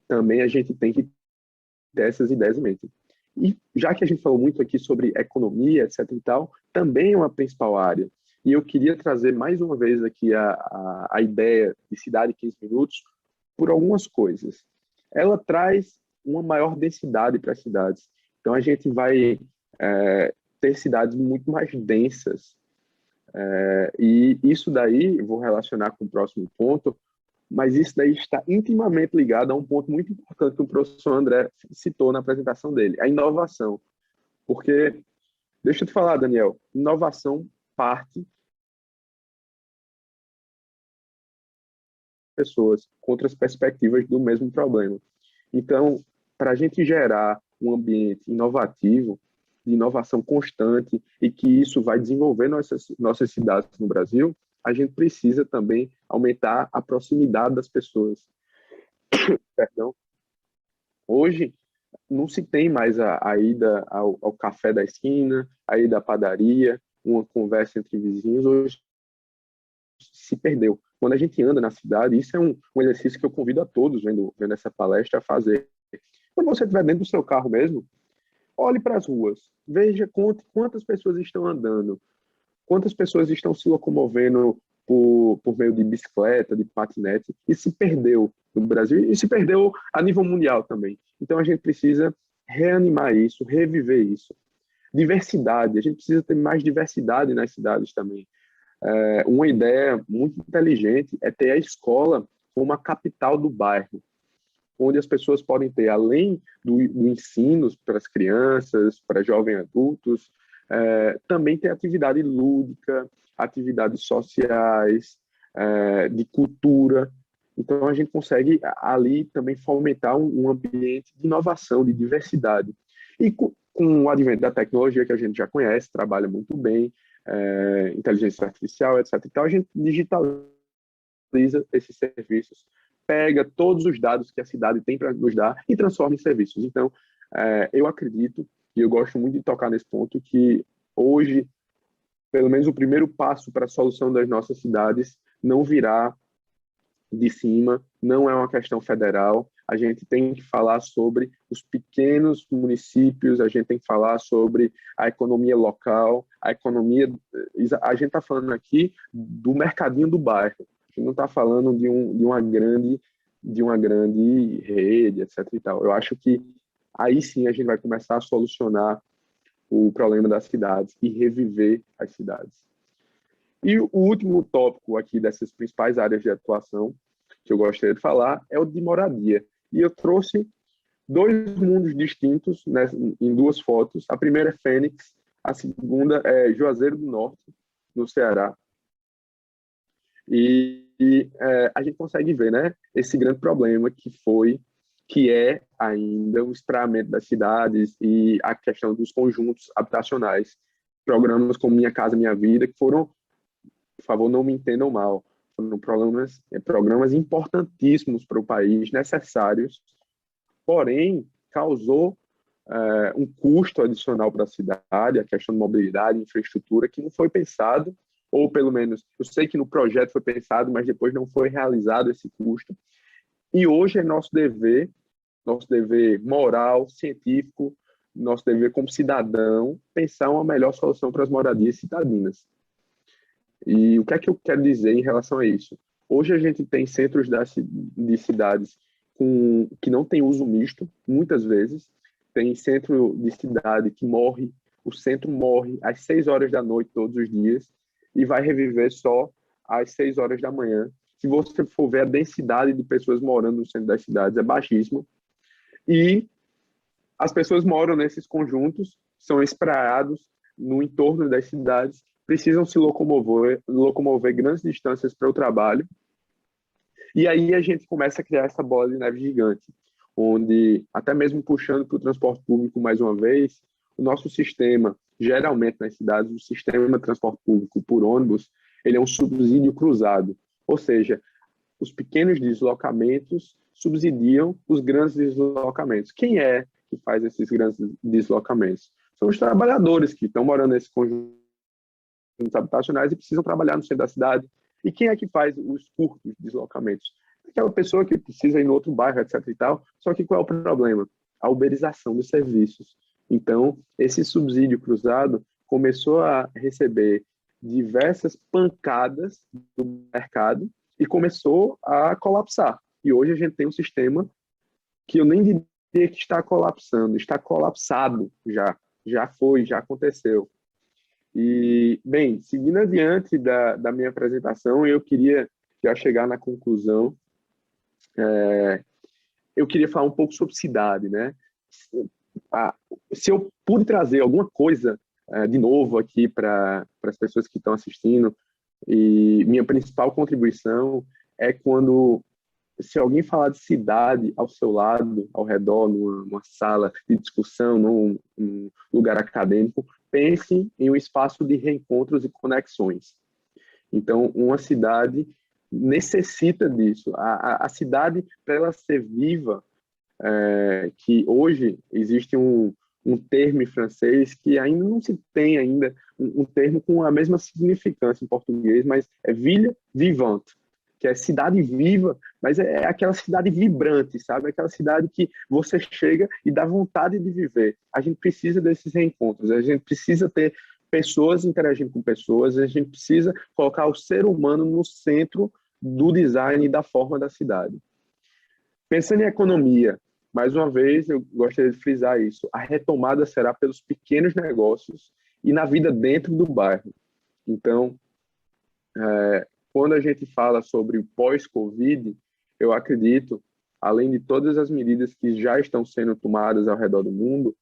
Também a gente tem que ter essas ideias em mente. E já que a gente falou muito aqui sobre economia, etc e tal, também é uma principal área. E eu queria trazer mais uma vez aqui a ideia de cidade 15 minutos por algumas coisas. Ela traz uma maior densidade para as cidades. Então, a gente vai ter cidades muito mais densas. E isso daí, vou relacionar com o próximo ponto, mas isso daí está intimamente ligado a um ponto muito importante que o professor André citou na apresentação dele, a inovação. Porque, deixa eu te falar, Daniel, inovação parte pessoas com outras perspectivas do mesmo problema. Então, para a gente gerar um ambiente inovativo, de inovação constante, e que isso vai desenvolver nossas cidades no Brasil, a gente precisa também aumentar a proximidade das pessoas. Perdão. Hoje, não se tem mais a ida ao café da esquina, a ida à padaria, uma conversa entre vizinhos. Hoje se perdeu. Quando a gente anda na cidade, isso é um exercício que eu convido a todos, vendo essa palestra, a fazer. Quando você estiver dentro do seu carro mesmo, olhe para as ruas, veja quantas pessoas estão andando, quantas pessoas estão se locomovendo por meio de bicicleta, de patinete, e se perdeu no Brasil, e se perdeu a nível mundial também. Então, a gente precisa reanimar isso, reviver isso. Diversidade, a gente precisa ter mais diversidade nas cidades também. Uma ideia muito inteligente é ter a escola como a capital do bairro, onde as pessoas podem ter, além do ensino para as crianças, para jovens adultos, também ter atividade lúdica, atividades sociais, de cultura. Então, a gente consegue ali também fomentar um ambiente de inovação, de diversidade. E com o advento da tecnologia, que a gente já conhece, trabalha muito bem, inteligência artificial, etc. Então, a gente digitaliza esses serviços, pega todos os dados que a cidade tem para nos dar e transforma em serviços. Então, eu acredito, e eu gosto muito de tocar nesse ponto, que hoje, pelo menos o primeiro passo para a solução das nossas cidades não virá de cima, não é uma questão federal. A gente tem que falar sobre os pequenos municípios, a gente tem que falar sobre a economia local, a gente está falando aqui do mercadinho do bairro, a gente não está falando de uma grande rede, etc. e tal. Eu acho que aí sim a gente vai começar a solucionar o problema das cidades e reviver as cidades. E o último tópico aqui dessas principais áreas de atuação que eu gostaria de falar é o de moradia. E eu trouxe dois mundos distintos, né, em duas fotos. A primeira é Fênix, a segunda é Juazeiro do Norte, no Ceará. E a gente consegue ver, né, esse grande problema que é ainda o espraiamento das cidades e a questão dos conjuntos habitacionais. Programas como Minha Casa Minha Vida, que foram, por favor, não me entendam mal, foram programas importantíssimos para o país, necessários, porém, causou um custo adicional para a cidade, a questão de mobilidade, infraestrutura, que não foi pensado, ou pelo menos, eu sei que no projeto foi pensado, mas depois não foi realizado esse custo. E hoje é nosso dever moral, científico, nosso dever como cidadão, pensar uma melhor solução para as moradias citadinas. E o que é que eu quero dizer em relação a isso? Hoje a gente tem centros de cidades que não tem uso misto, muitas vezes. Tem centro de cidade que o centro morre às 6 horas da noite todos os dias e vai reviver só às 6 horas da manhã. se você for ver a densidade de pessoas morando no centro das cidades, é baixíssima. E as pessoas moram nesses conjuntos, são espraiados no entorno das cidades, precisam se locomover grandes distâncias para o trabalho. E aí a gente começa a criar essa bola de neve gigante, onde, até mesmo puxando para o transporte público mais uma vez, o nosso sistema, geralmente nas cidades, o sistema de transporte público por ônibus, ele é um subsídio cruzado, ou seja, os pequenos deslocamentos subsidiam os grandes deslocamentos. Quem é que faz esses grandes deslocamentos? São os trabalhadores que estão morando nesses conjuntos habitacionais e precisam trabalhar no centro da cidade. E quem é que faz os curtos deslocamentos? Aquela pessoa que precisa ir no outro bairro, etc. e tal. Só que qual é o problema? A uberização dos serviços. Então, esse subsídio cruzado começou a receber diversas pancadas do mercado e começou a colapsar. E hoje a gente tem um sistema que eu nem diria que está colapsando, está colapsado já. Já foi, já aconteceu. E, bem, seguindo adiante da minha apresentação, eu queria já chegar na conclusão. Eu queria falar um pouco sobre cidade, né? Se eu pude trazer alguma coisa de novo aqui para as pessoas que estão assistindo, e minha principal contribuição é quando, se alguém falar de cidade ao seu lado, ao redor, numa sala de discussão, num lugar acadêmico, pense em um espaço de reencontros e conexões. Então, uma cidade necessita disso. A cidade, para ela ser viva, que hoje existe um termo em francês que ainda não se tem ainda um termo com a mesma significância em português, mas é ville vivante, que é cidade viva, mas é aquela cidade vibrante, sabe? Aquela cidade que você chega e dá vontade de viver. A gente precisa desses reencontros, a gente precisa ter pessoas interagindo com pessoas, a gente precisa colocar o ser humano no centro do design e da forma da cidade. Pensando em economia, mais uma vez, eu gostaria de frisar isso. A retomada será pelos pequenos negócios e na vida dentro do bairro. Então, quando a gente fala sobre o pós-Covid, eu acredito, além de todas as medidas que já estão sendo tomadas ao redor do mundo,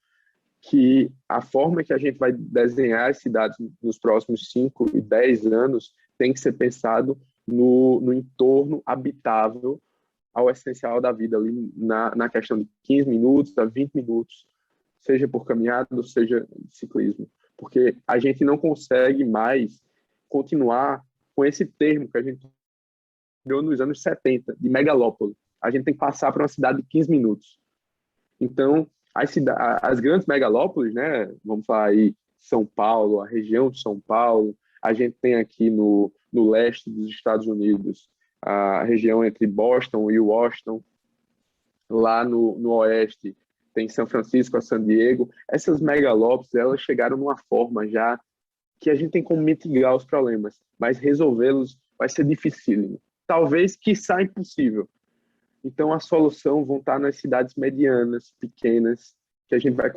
que a forma que a gente vai desenhar as cidades nos próximos 5 e 10 anos tem que ser pensado no entorno habitável ao essencial da vida, ali na questão de 15 minutos a 20 minutos, seja por caminhada, seja de ciclismo. Porque a gente não consegue mais continuar com esse termo que a gente criou nos anos 70, de megalópole. A gente tem que passar para uma cidade de 15 minutos. Então, as grandes megalópolis, né, vamos falar aí São Paulo, a região de São Paulo, a gente tem aqui no leste dos Estados Unidos, a região entre Boston e Washington, lá no oeste tem São Francisco, a San Diego. Essas megalópolis, elas chegaram numa forma já que a gente tem como mitigar os problemas, mas resolvê-los vai ser dificílimo. Talvez, quiçá, impossível. Então, a solução vão estar nas cidades medianas, pequenas, que a gente vai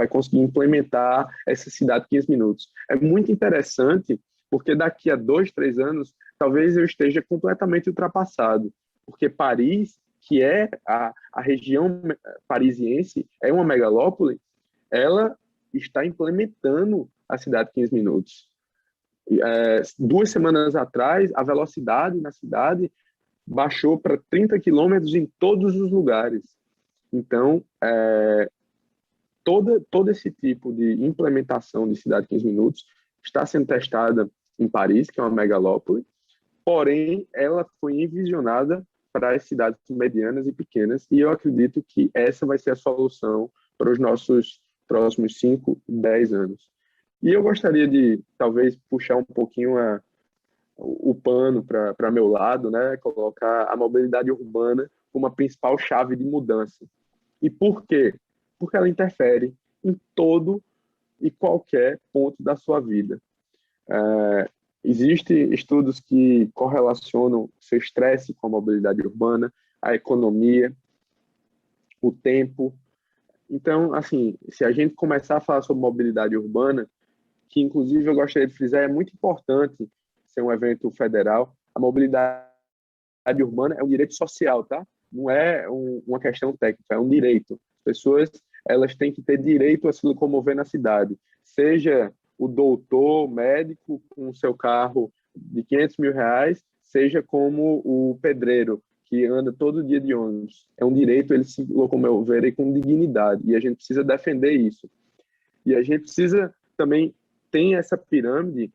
conseguir implementar essa cidade em 15 minutos. É muito interessante, porque daqui a 2, 3 anos, talvez eu esteja completamente ultrapassado, porque Paris, que é a região parisiense, é uma megalópole, ela está implementando a cidade em 15 minutos. 2 semanas atrás, a velocidade na cidade baixou para 30 quilômetros em todos os lugares. Então, todo esse tipo de implementação de cidade 15 minutos está sendo testada em Paris, que é uma megalópole, porém, ela foi envisionada para as cidades medianas e pequenas, e eu acredito que essa vai ser a solução para os nossos próximos 5, 10 anos. E eu gostaria de, talvez, puxar um pouquinho o pano para meu lado, né? Colocar a mobilidade urbana como a principal chave de mudança. E por quê? Porque ela interfere em todo e qualquer ponto da sua vida. Existem estudos que correlacionam seu estresse com a mobilidade urbana, a economia, o tempo. Então, assim, se a gente começar a falar sobre mobilidade urbana, que inclusive eu gostaria de frisar, é muito importante ser um evento federal, a mobilidade urbana é um direito social, tá? Não é uma questão técnica, é um direito. As pessoas, elas têm que ter direito a se locomover na cidade, seja o doutor, médico, com o seu carro de R$ 500.000, seja como o pedreiro, que anda todo dia de ônibus. É um direito eles se locomoverem com dignidade, e a gente precisa defender isso. E a gente precisa também, tem essa pirâmide,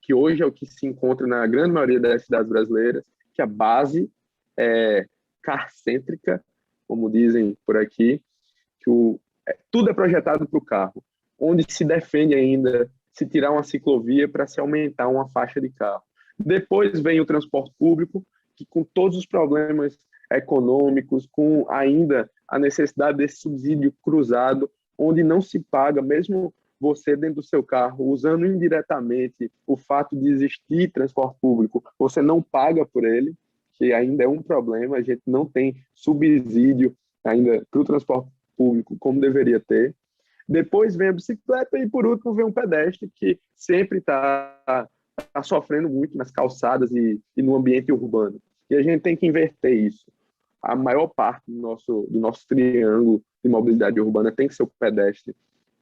que hoje é o que se encontra na grande maioria das cidades brasileiras, que a base é carcêntrica, como dizem por aqui, que tudo é projetado para o carro, onde se defende ainda se tirar uma ciclovia para se aumentar uma faixa de carro. Depois vem o transporte público, que com todos os problemas econômicos, com ainda a necessidade desse subsídio cruzado, onde não se paga, mesmo você dentro do seu carro, usando indiretamente o fato de existir transporte público, você não paga por ele, que ainda é um problema, a gente não tem subsídio ainda para o transporte público como deveria ter. Depois vem a bicicleta e, por último, vem um pedestre que sempre está sofrendo muito nas calçadas e no ambiente urbano. E a gente tem que inverter isso. A maior parte do nosso triângulo de mobilidade urbana tem que ser o pedestre,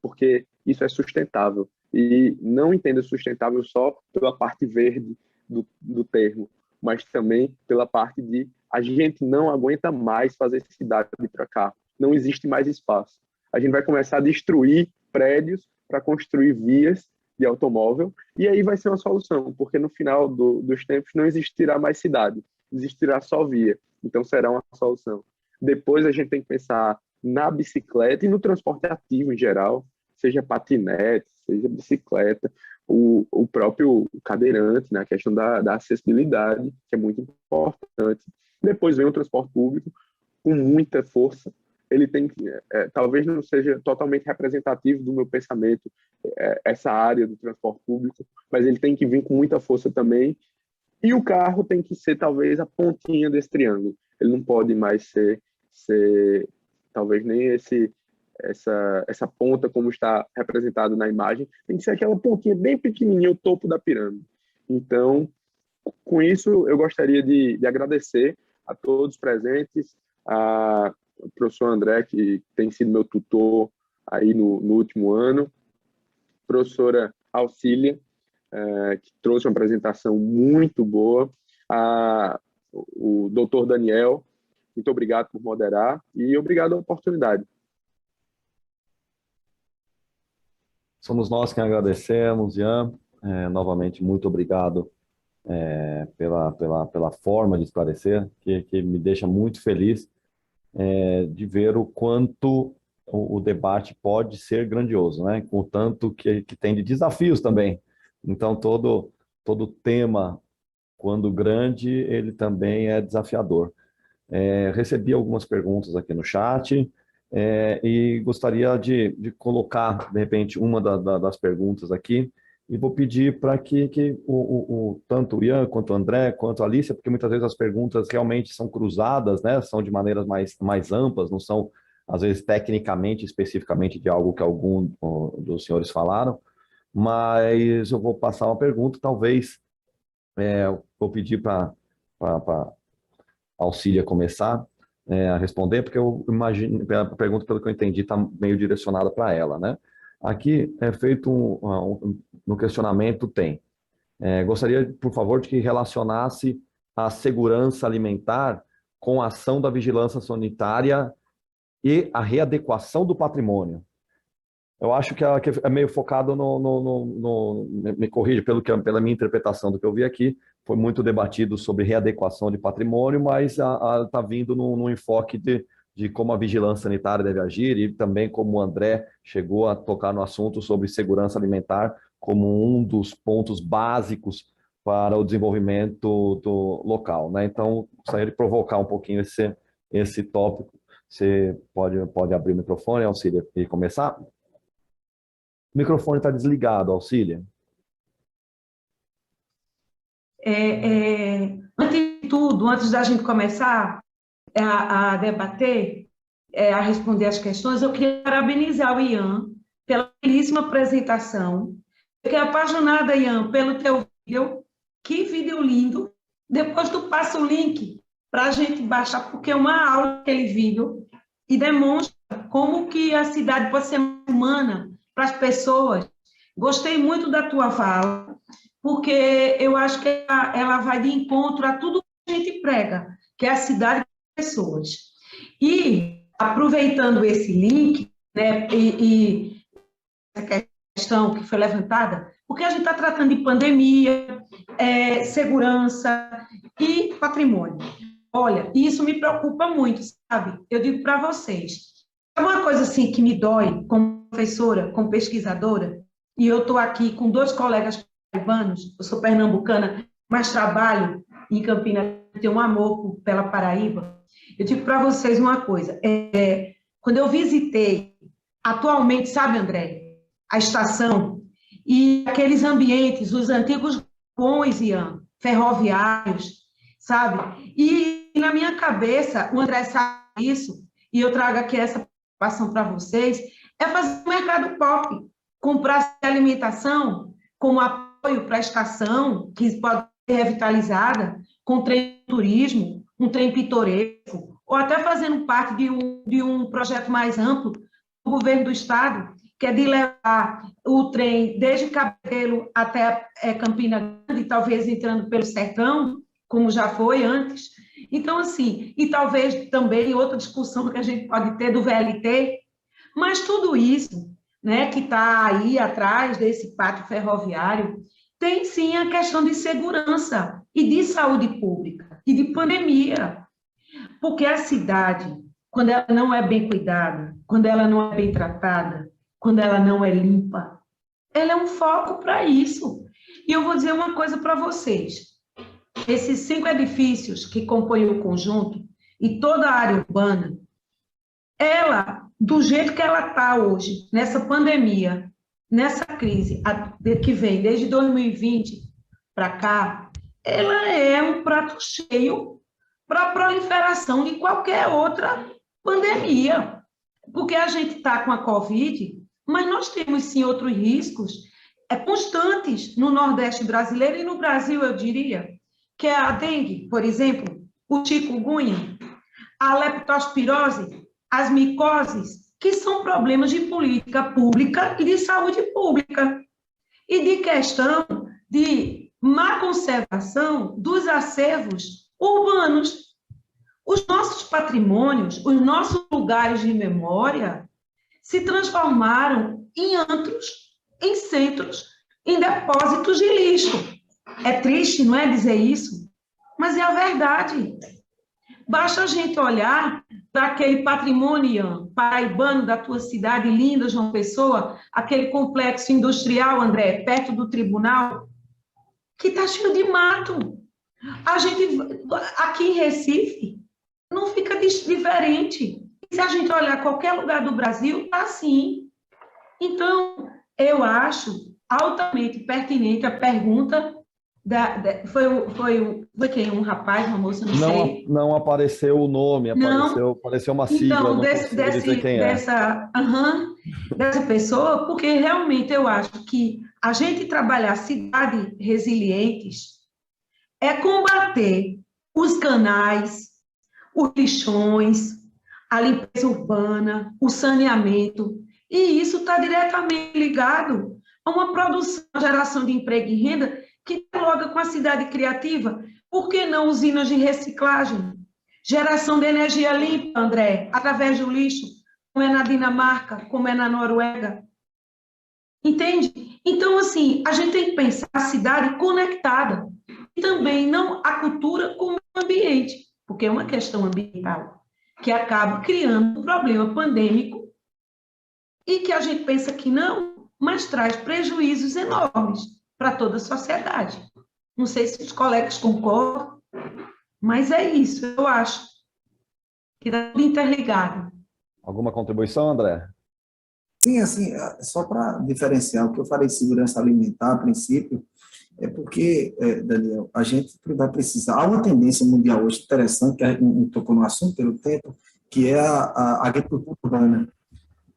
porque isso é sustentável. E não entenda sustentável só pela parte verde do termo, mas também pela parte de a gente não aguenta mais fazer cidade para carro. Não existe mais espaço. A gente vai começar a destruir prédios para construir vias de automóvel, e aí vai ser uma solução, porque no final dos tempos não existirá mais cidade, existirá só via. Então será uma solução. Depois a gente tem que pensar na bicicleta e no transporte ativo em geral, seja patinete, seja bicicleta, o próprio cadeirante, né? A questão da acessibilidade, que é muito importante. Depois vem o transporte público com muita força. Ele tem talvez não seja totalmente representativo do meu pensamento, essa área do transporte público, mas ele tem que vir com muita força também. E o carro tem que ser talvez a pontinha desse triângulo. Ele não pode mais ser talvez nem essa ponta como está representado na imagem, tem que ser aquela pontinha bem pequenininha, o topo da pirâmide. Então, com isso, eu gostaria de agradecer a todos os presentes, o professor André, que tem sido meu tutor aí no último ano, professora Auxília, que trouxe uma apresentação muito boa, o doutor Daniel, muito obrigado por moderar e obrigado pela oportunidade. Somos nós quem agradecemos, Ian. Novamente, muito obrigado pela forma de esclarecer, que me deixa muito feliz de ver o quanto o debate pode ser grandioso, né? Com o tanto que tem de desafios também. Então, todo tema, quando grande, ele também é desafiador. Recebi algumas perguntas aqui no chat e gostaria de colocar, de repente, uma das perguntas aqui, e vou pedir para que tanto o Ian, quanto o André, quanto a Alicia, porque muitas vezes as perguntas realmente são cruzadas, né? São de maneiras mais amplas, não são, às vezes, tecnicamente, especificamente de algo que algum dos senhores falaram, mas eu vou passar uma pergunta, talvez vou pedir para a Auxília começar a responder, porque eu imagino, a pergunta, pelo que eu entendi, está meio direcionada para ela, né? Aqui é feito no questionamento, gostaria, por favor, de que relacionasse a segurança alimentar com a ação da vigilância sanitária e a readequação do patrimônio. Eu acho que é meio focado me corrija, pela minha interpretação do que eu vi aqui, foi muito debatido sobre readequação de patrimônio, mas está vindo num enfoque de como a vigilância sanitária deve agir e também como o André chegou a tocar no assunto sobre segurança alimentar como um dos pontos básicos para o desenvolvimento do local, né? Então, gostaria de provocar um pouquinho esse tópico. Você pode abrir o microfone, Auxília, e começar? O microfone está desligado, Auxília. Antes de tudo, antes da gente começar a debater, a responder as questões, eu queria parabenizar o Ian pela belíssima apresentação. Eu fiquei apaixonada, Ian, pelo teu vídeo. Que vídeo lindo! Depois tu passa o link para a gente baixar, porque é uma aula, aquele vídeo, e demonstra como que a cidade pode ser humana para as pessoas. Gostei muito da tua fala, porque eu acho que ela vai de encontro a tudo que a gente prega, que é a cidade das pessoas. E, aproveitando esse link, né, e essa questão que foi levantada, porque a gente está tratando de pandemia, segurança e patrimônio. Olha, isso me preocupa muito, sabe? Eu digo para vocês, é uma coisa assim que me dói como professora, como pesquisadora, e eu estou aqui com 2 colegas paraibanos, eu sou pernambucana, mas trabalho em Campinas, tenho um amor pela Paraíba. Eu digo para vocês uma coisa, quando eu visitei, atualmente, sabe, André, a estação, e aqueles ambientes, os antigos galpões, Ian, ferroviários, sabe? E na minha cabeça, o André sabe isso, e eu trago aqui essa preocupação para vocês, é fazer o mercado pop, comprar alimentação como apoio para a estação, que pode ser revitalizada, com trem de turismo, um trem pitoresco, ou até fazendo parte de um projeto mais amplo do governo do Estado, que é de levar o trem desde Cabedelo até Campina Grande, talvez entrando pelo Sertão, como já foi antes. Então, assim, e talvez também outra discussão que a gente pode ter do VLT, mas tudo isso, né, que está aí atrás desse pátio ferroviário, tem sim a questão de segurança e de saúde pública e de pandemia, porque a cidade, quando ela não é bem cuidada, quando ela não é bem tratada, quando ela não é limpa, ela é um foco para isso. E eu vou dizer uma coisa para vocês, esses 5 edifícios que compõem o conjunto e toda a área urbana, ela, do jeito que ela está hoje, nessa pandemia, nessa crise que vem desde 2020 para cá, ela é um prato cheio para a proliferação de qualquer outra pandemia. Porque a gente está com a Covid, mas nós temos, sim, outros riscos constantes no Nordeste brasileiro e no Brasil, eu diria, que é a dengue, por exemplo, o chikungunya, a leptospirose, as micoses, que são problemas de política pública e de saúde pública, e de questão de má conservação dos acervos urbanos. Os nossos patrimônios, os nossos lugares de memória se transformaram em antros, em centros, em depósitos de lixo. É triste, não é dizer isso? Mas é a verdade. Basta a gente olhar para aquele patrimônio paraibano da tua cidade linda, João Pessoa, aquele complexo industrial, André, perto do tribunal, que está cheio de mato. A gente, aqui em Recife, não fica diferente. Se a gente olhar qualquer lugar do Brasil, está assim. Então, eu acho altamente pertinente a pergunta foi quem? Um rapaz, uma moça, não sei. Não apareceu o nome, apareceu uma sigla, então, não consigo dizer quem é. Dessa pessoa, porque realmente eu acho que a gente trabalhar cidades resilientes é combater os canais, os lixões, a limpeza urbana, o saneamento, e isso está diretamente ligado a uma produção, geração de emprego e renda que dialoga com a cidade criativa. Por que não usinas de reciclagem? Geração de energia limpa, André, através do lixo, como é na Dinamarca, como é na Noruega. Entende? Então, assim, a gente tem que pensar a cidade conectada e também não a cultura com o ambiente, porque é uma questão ambiental que acaba criando um problema pandêmico e que a gente pensa que não, mas traz prejuízos enormes para toda a sociedade. Não sei se os colegas concordam, mas é isso, eu acho, que está tudo interligado. Alguma contribuição, André? Sim, assim, só para diferenciar, o que eu falei de segurança alimentar, a princípio, é porque, Daniel, a gente vai precisar, há uma tendência mundial hoje interessante, que a gente tocou no assunto pelo tempo, que é a agricultura urbana.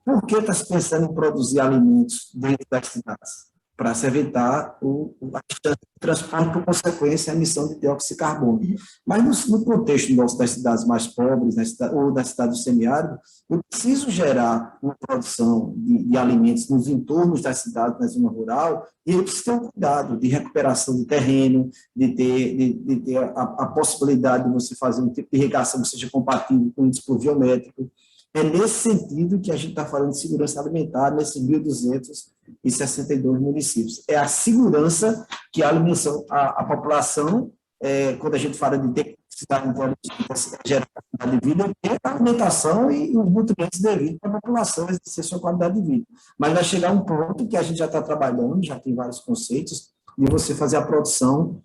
Por que está se pensando em produzir alimentos dentro das cidades? para se evitar a distância de transporte, por consequência, a emissão de dióxido de carbono. Mas no contexto das cidades mais pobres, ou das cidades do semiárido, eu preciso gerar uma produção de alimentos nos entornos das cidades, na zona rural, e eu preciso ter um cuidado de recuperação de terreno, de ter a possibilidade de você fazer um tipo de irrigação que seja compatível com o índice pluviométrico. É nesse sentido que a gente está falando de segurança alimentar nesses 1.262 municípios. É a segurança que a população, quando a gente fala de ter gerar qualidade de vida, é a alimentação e os nutrientes devidos para a população exercer sua qualidade de vida. Mas vai chegar um ponto que a gente já está trabalhando, já tem vários conceitos, de você fazer a produção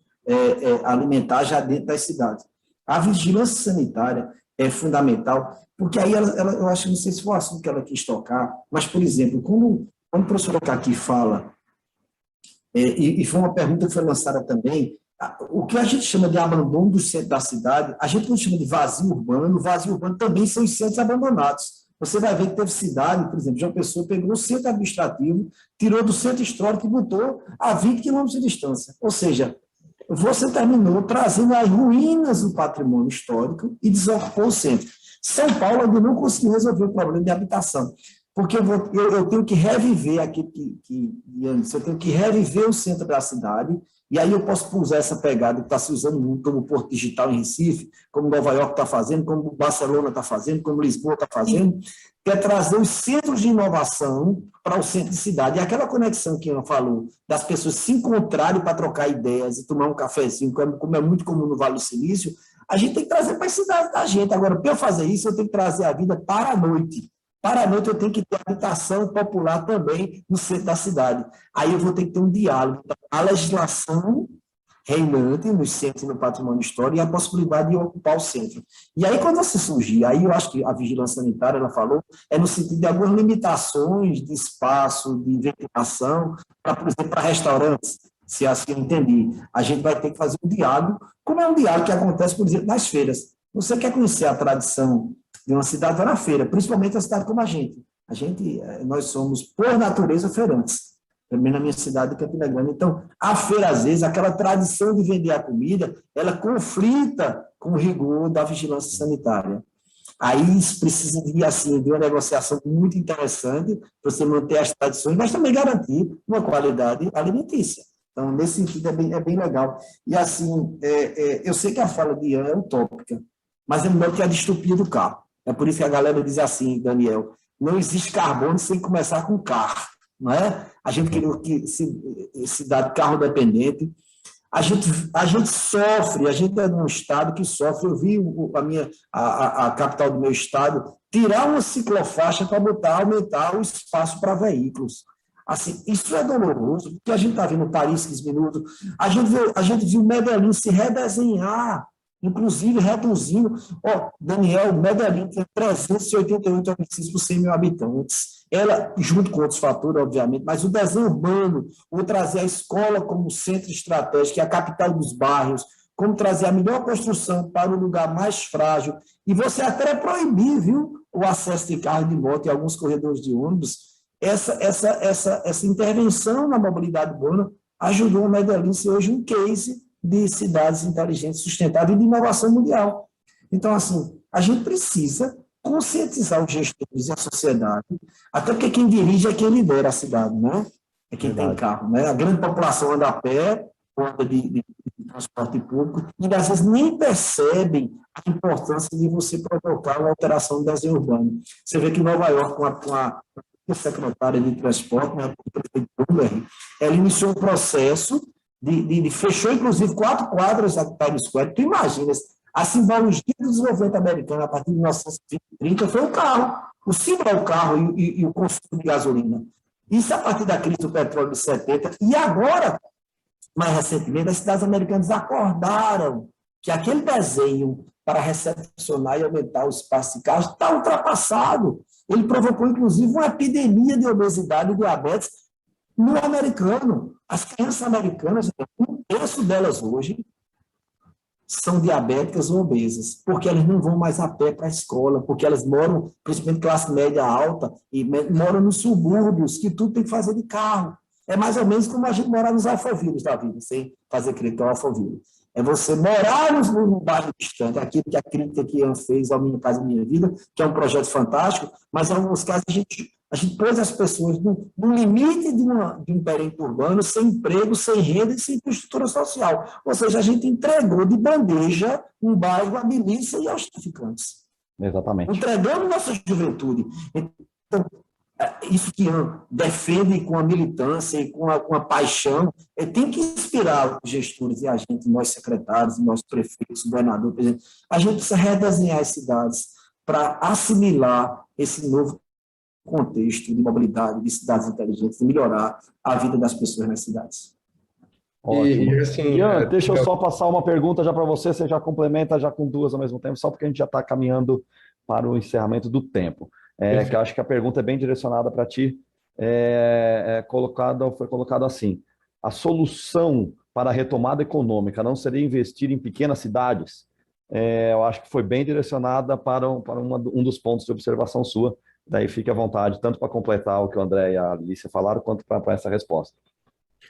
alimentar já dentro das cidades. A vigilância sanitária é fundamental, porque aí eu acho, não sei se foi o assunto que ela quis tocar, mas, por exemplo, quando a professora Caqui fala, e foi uma pergunta que foi lançada também, o que a gente chama de abandono do centro da cidade, a gente não chama de vazio urbano também são os centros abandonados. Você vai ver que teve cidade, por exemplo, João Pessoa pegou o centro administrativo, tirou do centro histórico e botou a 20 quilômetros de distância. Ou seja, você terminou trazendo as ruínas do patrimônio histórico e desocupou o centro. São Paulo ainda não conseguiu resolver o problema de habitação, porque eu tenho que reviver aqui, eu tenho que reviver o centro da cidade, e aí eu posso usar essa pegada que está se usando muito, como o Porto Digital em Recife, como Nova York está fazendo, como Barcelona está fazendo, como Lisboa está fazendo, que é trazer os centros de inovação para o centro de cidade. E aquela conexão que eu falou, das pessoas se encontrarem para trocar ideias e tomar um cafezinho, como é muito comum no Vale do Silício, a gente tem que trazer para as cidades da gente. Agora, para eu fazer isso, eu tenho que trazer a vida para a noite. Para a noite, eu tenho que ter habitação popular também no centro da cidade. Aí eu vou ter que ter um diálogo. A legislação reinante nos centros e no patrimônio histórico e a possibilidade de ocupar o centro. E aí, quando você surgir, aí eu acho que a vigilância sanitária, ela falou, é no sentido de algumas limitações de espaço, de ventilação, por exemplo, para restaurantes, se assim eu entendi. A gente vai ter que fazer um diálogo, como é um diálogo que acontece, por exemplo, nas feiras. Você quer conhecer a tradição de uma cidade, vai na feira, principalmente a cidade como a gente. Nós somos, por natureza, feirantes. Também na minha cidade de Campina Grande. Então, a feira, às vezes, aquela tradição de vender a comida, ela conflita com o rigor da vigilância sanitária. Aí precisa de uma negociação muito interessante para você manter as tradições, mas também garantir uma qualidade alimentícia. Então, nesse sentido, é bem legal. E, assim, eu sei que a fala de Ian é utópica, mas é melhor que a distopia do carro. É por isso que a galera diz assim, Daniel, não existe carbono sem começar com carro, não é? A gente queria que cidade carro dependente. A gente sofre, a gente é num estado que sofre. Eu vi a capital do meu estado tirar uma ciclofaixa para aumentar o espaço para veículos. Assim, isso é doloroso, porque a gente está vendo Paris 15 minutos, a gente viu Medellín se redesenhar, inclusive reduzindo. Daniel, Medellín tem 388 homicídios por 100 mil habitantes. Ela, junto com outros fatores, obviamente, mas o desenho urbano, ou trazer a escola como centro estratégico, que é a capital dos bairros, como trazer a melhor construção para o lugar mais frágil, e você até proibir, viu, o acesso de carro e de moto em alguns corredores de ônibus. Essa intervenção na mobilidade urbana ajudou a Medellín a ser hoje um case de cidades inteligentes, sustentáveis e de inovação mundial. Então, assim, a gente precisa conscientizar os gestores e a sociedade, até porque quem dirige é quem lidera a cidade, né? É quem tem carro, né? A grande população anda a pé, anda de transporte público, e às vezes nem percebem a importância de você provocar uma alteração do desenho urbano. Você vê que em Nova York, com a secretária de transporte, né, o prefeito Bloomberg, ela iniciou um processo fechou, inclusive, 4 quadras da Times Square. Tu imaginas, a simbologia do desenvolvimento americano a partir de 1930 foi o carro. O símbolo é o carro e o consumo de gasolina. Isso a partir da crise do petróleo de 70. E agora, mais recentemente, as cidades americanas acordaram que aquele desenho para recepcionar e aumentar o espaço de carros está ultrapassado. Ele provocou, inclusive, uma epidemia de obesidade e diabetes no americano. As crianças americanas, um terço delas hoje são diabéticas ou obesas, porque elas não vão mais a pé para a escola, porque elas moram, principalmente classe média alta, e moram nos subúrbios, que tudo tem que fazer de carro. É mais ou menos como a gente morar nos Alphaville da vida, sem fazer crítica ao Alphaville. É você morar num bairro distante, aquilo que a crítica que Ian fez ao Minha Casa Minha Vida, que é um projeto fantástico, mas em alguns casos a gente pôs as pessoas no limite de um perímetro urbano, sem emprego, sem renda e sem infraestrutura social. Ou seja, a gente entregou de bandeja um bairro à milícia e aos traficantes. Exatamente. Entregamos nossa juventude. Então, isso que Ian defende com a militância e com a paixão, tem que inspirar os gestores e a gente, nós secretários, nós prefeitos, governador, presidente. A gente precisa redesenhar as cidades para assimilar esse novo contexto de mobilidade, de cidades inteligentes, e melhorar a vida das pessoas nas cidades. Ótimo. E assim, Ian, deixa eu só passar uma pergunta já para você já complementa já com duas ao mesmo tempo, só porque a gente já está caminhando para o encerramento do tempo. Que eu acho que a pergunta é bem direcionada para ti. Foi colocado assim: a solução para a retomada econômica não seria investir em pequenas cidades? Eu acho que foi bem direcionada para um dos pontos de observação sua. Daí fique à vontade, tanto para completar o que o André e a Alicia falaram, quanto para essa resposta.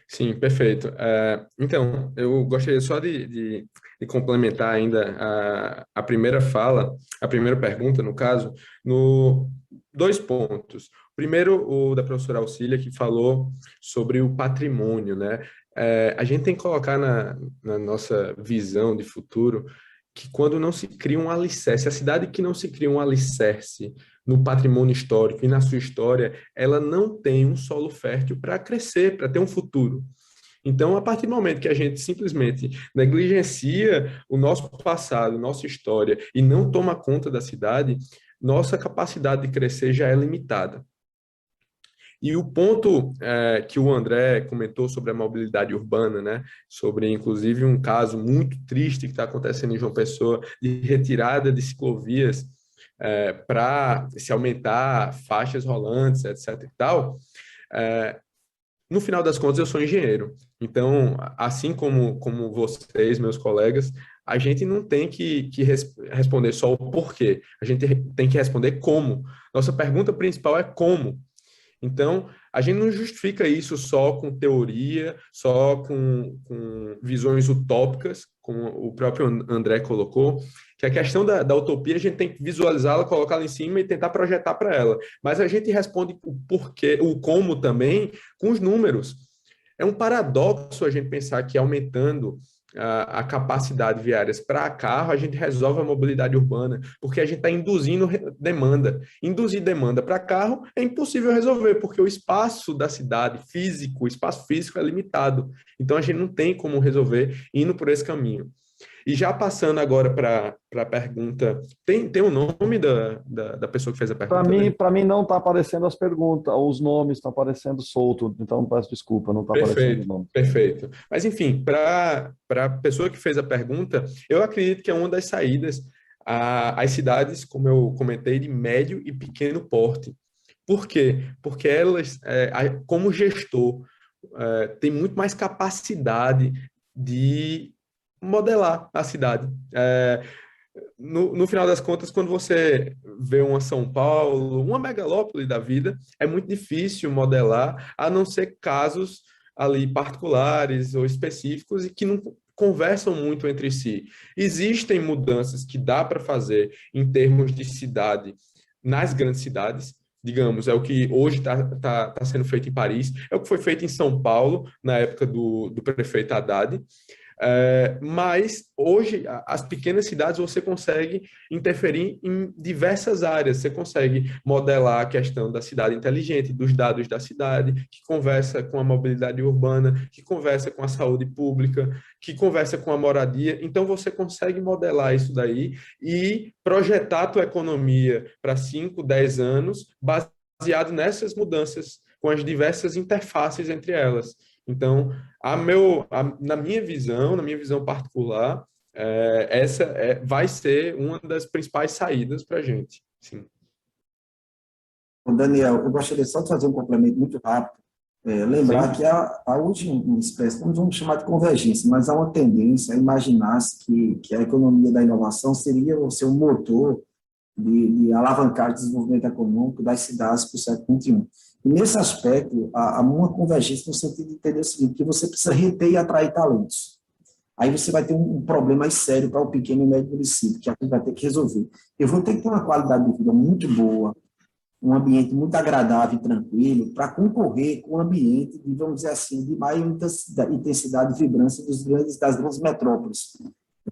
Sim, perfeito. Então, eu gostaria só de complementar ainda a primeira fala, a primeira pergunta, no caso, no 2 pontos. Primeiro, o da professora Auxília, que falou sobre o patrimônio, né? A gente tem que colocar na nossa visão de futuro que quando não se cria um alicerce, a cidade que não se cria um alicerce no patrimônio histórico e na sua história, ela não tem um solo fértil para crescer, para ter um futuro. Então, a partir do momento que a gente simplesmente negligencia o nosso passado, nossa história, e não toma conta da cidade, nossa capacidade de crescer já é limitada. E o ponto que o André comentou sobre a mobilidade urbana, né, sobre, inclusive, um caso muito triste que está acontecendo em João Pessoa, de retirada de ciclovias para se aumentar faixas rolantes, etc. e tal, no final das contas, eu sou engenheiro. Então, assim como vocês, meus colegas, a gente não tem que responder só o porquê, a gente tem que responder como. Nossa pergunta principal é como. Então, a gente não justifica isso só com teoria, só com visões utópicas, como o próprio André colocou, que a questão da utopia a gente tem que visualizá-la, colocá-la em cima e tentar projetar para ela. Mas a gente responde o porquê, o como também, com os números. É um paradoxo a gente pensar que aumentando a capacidade viárias para carro, a gente resolve a mobilidade urbana, porque a gente está induzindo demanda. Induzir demanda para carro é impossível resolver, porque o espaço da cidade físico, o espaço físico é limitado. Então, a gente não tem como resolver indo por esse caminho. E já passando agora para a pergunta, tem o nome da pessoa que fez a pergunta? Para mim não está aparecendo as perguntas, os nomes estão aparecendo solto, então peço desculpa, não está aparecendo o nome. Perfeito. Mas enfim, para a pessoa que fez a pergunta, eu acredito que é uma das saídas às cidades, como eu comentei, de médio e pequeno porte. Por quê? Porque elas, como gestor, tem muito mais capacidade de modelar a cidade. No final das contas, quando você vê uma São Paulo, uma megalópole da vida, é muito difícil modelar, a não ser casos ali particulares ou específicos e que não conversam muito entre si. Existem mudanças que dá para fazer em termos de cidade nas grandes cidades, digamos, é o que hoje tá sendo feito em Paris, é o que foi feito em São Paulo, na época do prefeito Haddad. Mas hoje as pequenas cidades você consegue interferir em diversas áreas, você consegue modelar a questão da cidade inteligente, dos dados da cidade, que conversa com a mobilidade urbana, que conversa com a saúde pública, que conversa com a moradia. Então você consegue modelar isso daí e projetar a tua economia para 5, 10 anos baseado nessas mudanças, com as diversas interfaces entre elas. Então, na minha visão particular, essa vai ser uma das principais saídas para a gente. Sim. Daniel, eu gostaria só de fazer um complemento muito rápido. Lembrar Sim. que há hoje uma espécie, não vamos chamar de convergência, mas há uma tendência a imaginar-se que a economia da inovação seria o seu motor de alavancar o desenvolvimento econômico das cidades para o século XXI. E nesse aspecto, há uma convergência no sentido de entender o seguinte, que você precisa reter e atrair talentos. Aí você vai ter um problema mais sério para o pequeno e médio município, que a gente vai ter que resolver. Eu vou ter que ter uma qualidade de vida muito boa, um ambiente muito agradável e tranquilo, para concorrer com um ambiente, de, vamos dizer assim, de maior intensidade e vibrância das grandes metrópoles.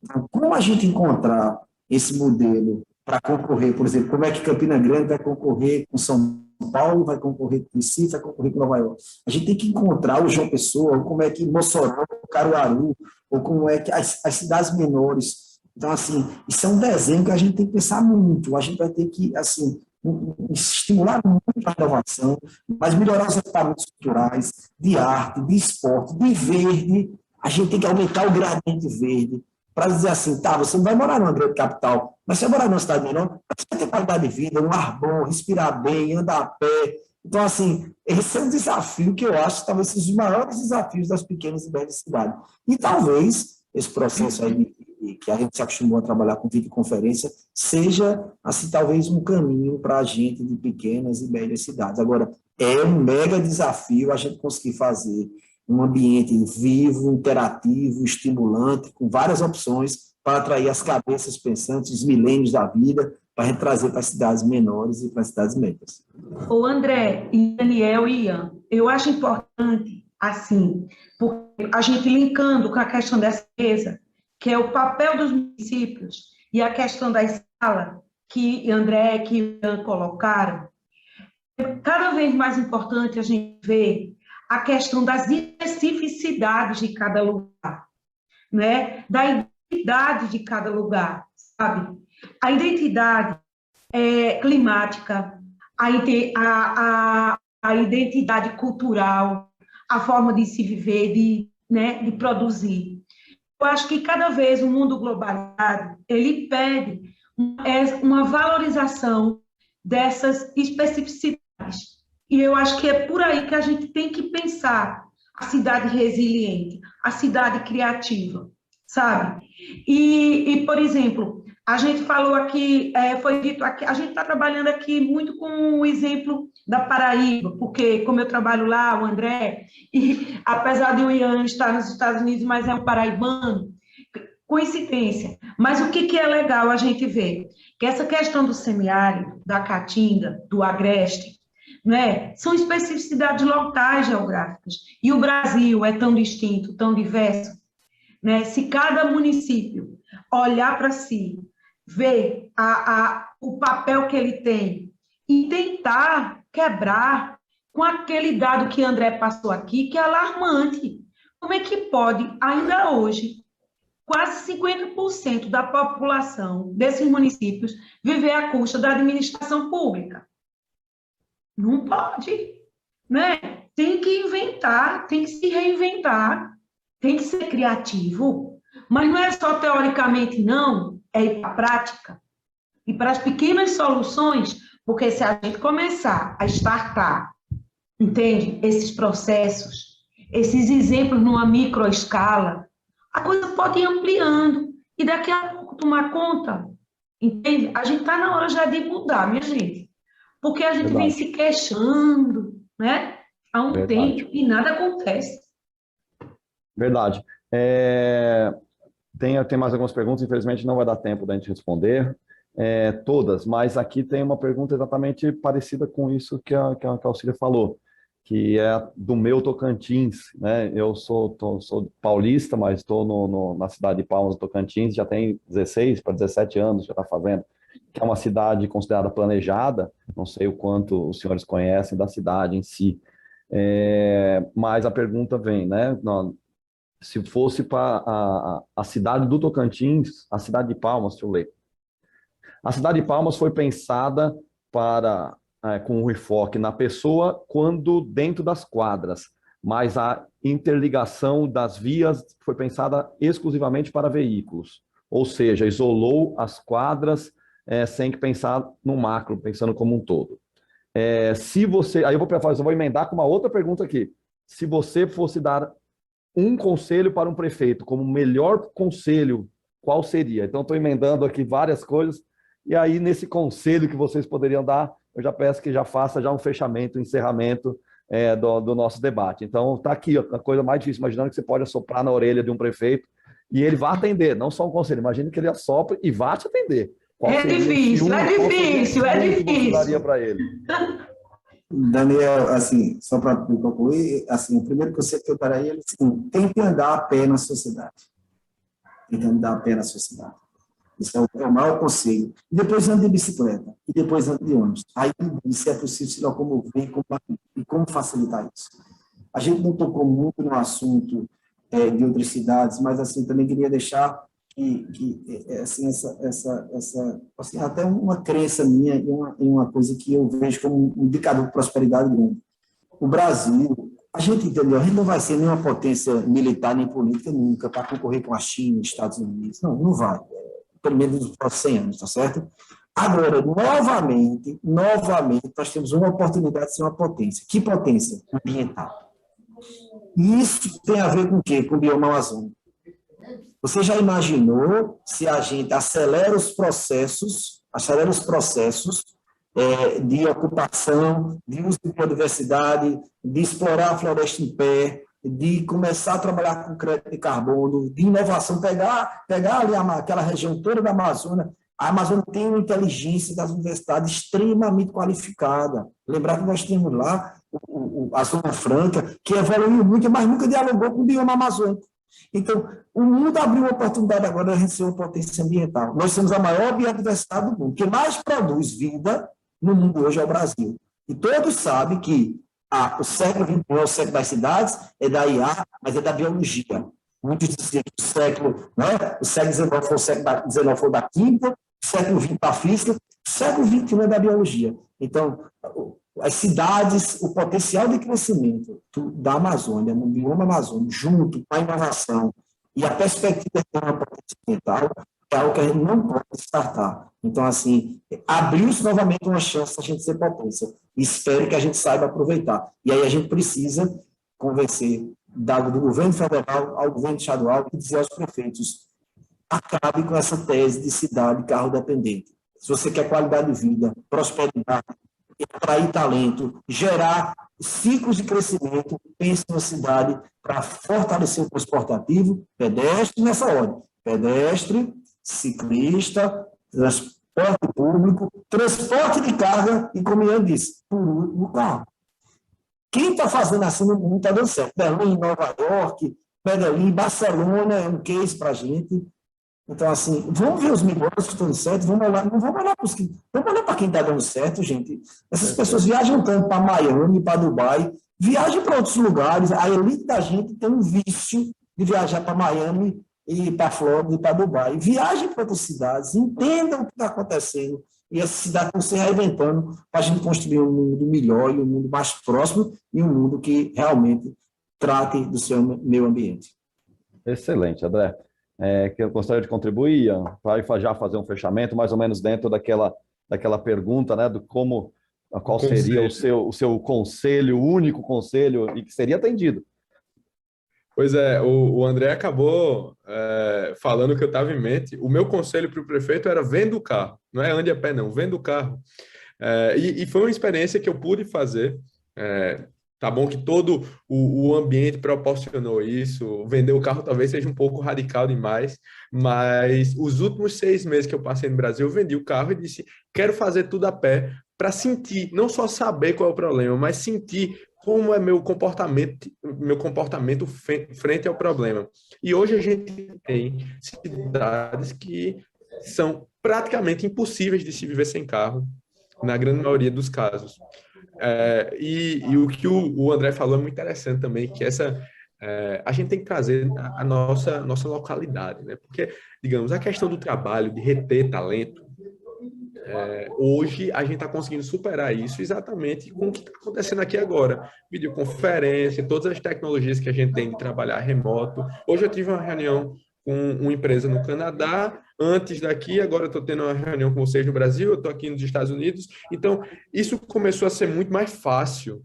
Então, como a gente encontrar esse modelo para concorrer, por exemplo, como é que Campina Grande vai concorrer com São Paulo, vai concorrer com Recife, vai concorrer com Nova York? A gente tem que encontrar o João Pessoa, ou como é que Mossoró, Caruaru, ou como é que as cidades menores. Então, assim, isso é um desenho que a gente tem que pensar muito. A gente vai ter que, assim, estimular muito a inovação, mas melhorar os equipamentos culturais, de arte, de esporte, de verde. A gente tem que aumentar o gradiente verde, para dizer assim, tá, você não vai morar numa grande capital, mas você vai morar numa cidade menor, você vai ter qualidade de vida, um ar bom, respirar bem, andar a pé. Então, assim, esse é um desafio que eu acho que talvez seja os maiores desafios das pequenas e médias cidades. E talvez esse processo aí que a gente se acostumou a trabalhar com videoconferência seja, assim, talvez um caminho para a gente de pequenas e médias cidades. Agora, é um mega desafio a gente conseguir fazer um ambiente vivo, interativo, estimulante, com várias opções para atrair as cabeças pensantes, os milênios da vida, para a gente trazer para as cidades menores e para as cidades médias. O André, e Daniel e Ian, eu acho importante, assim, porque a gente linkando com a questão dessa mesa, que é o papel dos municípios e a questão da escala que André e que Ian colocaram, cada vez mais importante a gente ver a questão das especificidades de cada lugar, né? Da identidade de cada lugar, sabe? A identidade climática, a identidade cultural, a forma de se viver, de produzir. Eu acho que cada vez o mundo globalizado, ele pede uma valorização dessas especificidades. E eu acho que é por aí que a gente tem que pensar a cidade resiliente, a cidade criativa, sabe? E por exemplo, a gente falou aqui, foi dito aqui, a gente está trabalhando aqui muito com o exemplo da Paraíba, porque como eu trabalho lá, o André, e apesar de o Ian estar nos Estados Unidos, mas é um paraibano, coincidência. Mas o que é legal a gente ver? Que essa questão do semiárido, da Caatinga, do Agreste, né, são especificidades locais geográficas. E o Brasil é tão distinto, tão diverso, né? Se cada município olhar para si, ver o papel que ele tem e tentar quebrar com aquele dado que André passou aqui, que é alarmante. Como é que pode, ainda hoje, quase 50% da população desses municípios viver à custa da administração pública? Não pode, né? Tem que inventar, tem que se reinventar, tem que ser criativo, mas não é só teoricamente, não, é ir para a prática. E para as pequenas soluções, porque se a gente começar a startar, entende? Esses processos, esses exemplos numa microescala, a coisa pode ir ampliando e daqui a pouco tomar conta, entende? A gente está na hora já de mudar, minha gente. Porque a gente vem se queixando, né? Há um tempo e nada acontece. Verdade. Tem mais algumas perguntas, infelizmente não vai dar tempo da gente responder todas, mas aqui tem uma pergunta exatamente parecida com isso que a Auxília falou, que é do meu Tocantins, né? Eu sou paulista, mas estou na cidade de Palmas do Tocantins, já tem 16 para 17 anos, já está fazendo, que é uma cidade considerada planejada, não sei o quanto os senhores conhecem da cidade em si, mas a pergunta vem, né? Se fosse para a cidade do Tocantins, a cidade de Palmas, deixa eu ler. A cidade de Palmas foi pensada com o enfoque na pessoa quando dentro das quadras, mas a interligação das vias foi pensada exclusivamente para veículos, ou seja, isolou as quadras sem que pensar no macro, pensando como um todo. Se você, aí eu vou emendar com uma outra pergunta aqui. Se você fosse dar um conselho para um prefeito, como melhor conselho, qual seria? Então, estou emendando aqui várias coisas, e aí, nesse conselho que vocês poderiam dar, eu já peço que já faça já um fechamento, um encerramento do nosso debate. Então, está aqui a coisa mais difícil, imaginando que você pode assoprar na orelha de um prefeito e ele vai atender, não só um conselho, imagine que ele assopra e vai te atender. É difícil, é difícil. Para ele? Daniel, assim, só para concluir, assim, o primeiro conselho que eu daria a ele é assim, tente andar a pé na sociedade. Tente andar a pé na sociedade. Isso é o maior conselho. E depois ande de bicicleta, e depois ande de ônibus. Aí, se é possível se locomover e como facilitar isso. A gente não tocou muito no assunto de outras cidades, mas assim, também queria deixar que assim, assim, até uma crença minha e uma coisa que eu vejo como um indicador de prosperidade grande. O Brasil, a gente entendeu, a gente não vai ser nenhuma potência militar nem política nunca para concorrer com a China, Estados Unidos, não vai, pelo menos nos próximos 100 anos, tá certo? Agora, novamente, nós temos uma oportunidade de ser uma potência. Que potência? Ambiental. E isso tem a ver com o quê? Com o bioma amazônico. Você já imaginou se a gente acelera os processos de ocupação, de uso de biodiversidade, de explorar a floresta em pé, de começar a trabalhar com crédito de carbono, de inovação, pegar ali aquela região toda da Amazônia. A Amazônia tem uma inteligência das universidades extremamente qualificada. Lembrar que nós temos lá a Zona Franca, que evoluiu muito, mas nunca dialogou com o bioma amazônico. Então, o mundo abriu uma oportunidade agora de a gente ser uma potência ambiental. Nós somos a maior biodiversidade do mundo. O que mais produz vida no mundo hoje é o Brasil. E todos sabem que o século XXI é o século das cidades, é da IA, mas é da biologia. Muitos dizem que o século XIX foi o século XIX foi da química, o século XX da física, o século XXI é da biologia. Então, as cidades, o potencial de crescimento da Amazônia, no bioma amazônico, junto com a inovação e a perspectiva de uma potência ambiental, é algo que a gente não pode descartar. Então, assim, abriu-se novamente uma chance de a gente ser potência. E espero que a gente saiba aproveitar. E aí a gente precisa convencer do governo federal ao governo estadual e dizer aos prefeitos: acabe com essa tese de cidade carro dependente. Se você quer qualidade de vida, prosperidade, atrair talento, gerar ciclos de crescimento, pense na cidade para fortalecer o transportativo, pedestre nessa ordem, pedestre, ciclista, transporte público, transporte de carga e, como eu disse, por último, carro. Quem está fazendo assim no mundo está dando certo. Berlim, Nova York, Medellín, Barcelona é um case para a gente. Então, assim, vamos ver os milhões que estão dando certo, não vamos olhar para quem está dando certo, gente. Essas pessoas viajam tanto para Miami, para Dubai, viajam para outros lugares. A elite da gente tem um vício de viajar para Miami e para Flórida e para Dubai. Viajem para outras cidades, entendam o que está acontecendo. E as cidades estão se reinventando para a gente construir um mundo melhor e um mundo mais próximo e um mundo que realmente trate do seu meio ambiente. Excelente, André. Que eu gostaria de contribuir, Ian, para já fazer um fechamento, mais ou menos dentro daquela pergunta, né, do qual seria o seu conselho, o único conselho, e que seria atendido. Pois é, o André acabou falando o que eu estava em mente. O meu conselho para o prefeito era: venda o carro, não é ande a pé não, venda o carro. E foi uma experiência que eu pude fazer. Tá bom que todo o ambiente proporcionou isso, vender o carro talvez seja um pouco radical demais, mas os últimos 6 meses que eu passei no Brasil, eu vendi o carro e disse: quero fazer tudo a pé, para sentir, não só saber qual é o problema, mas sentir como é meu comportamento frente ao problema. E hoje a gente tem cidades que são praticamente impossíveis de se viver sem carro, na grande maioria dos casos. E o que o André falou é muito interessante também, que a gente tem que trazer a nossa localidade, né? Porque, digamos, a questão do trabalho, de reter talento, hoje a gente está conseguindo superar isso exatamente com o que está acontecendo aqui agora. Videoconferência, todas as tecnologias que a gente tem de trabalhar remoto. Hoje eu tive uma reunião com uma empresa no Canadá, antes daqui, agora eu estou tendo uma reunião com vocês no Brasil, eu estou aqui nos Estados Unidos. Então, isso começou a ser muito mais fácil,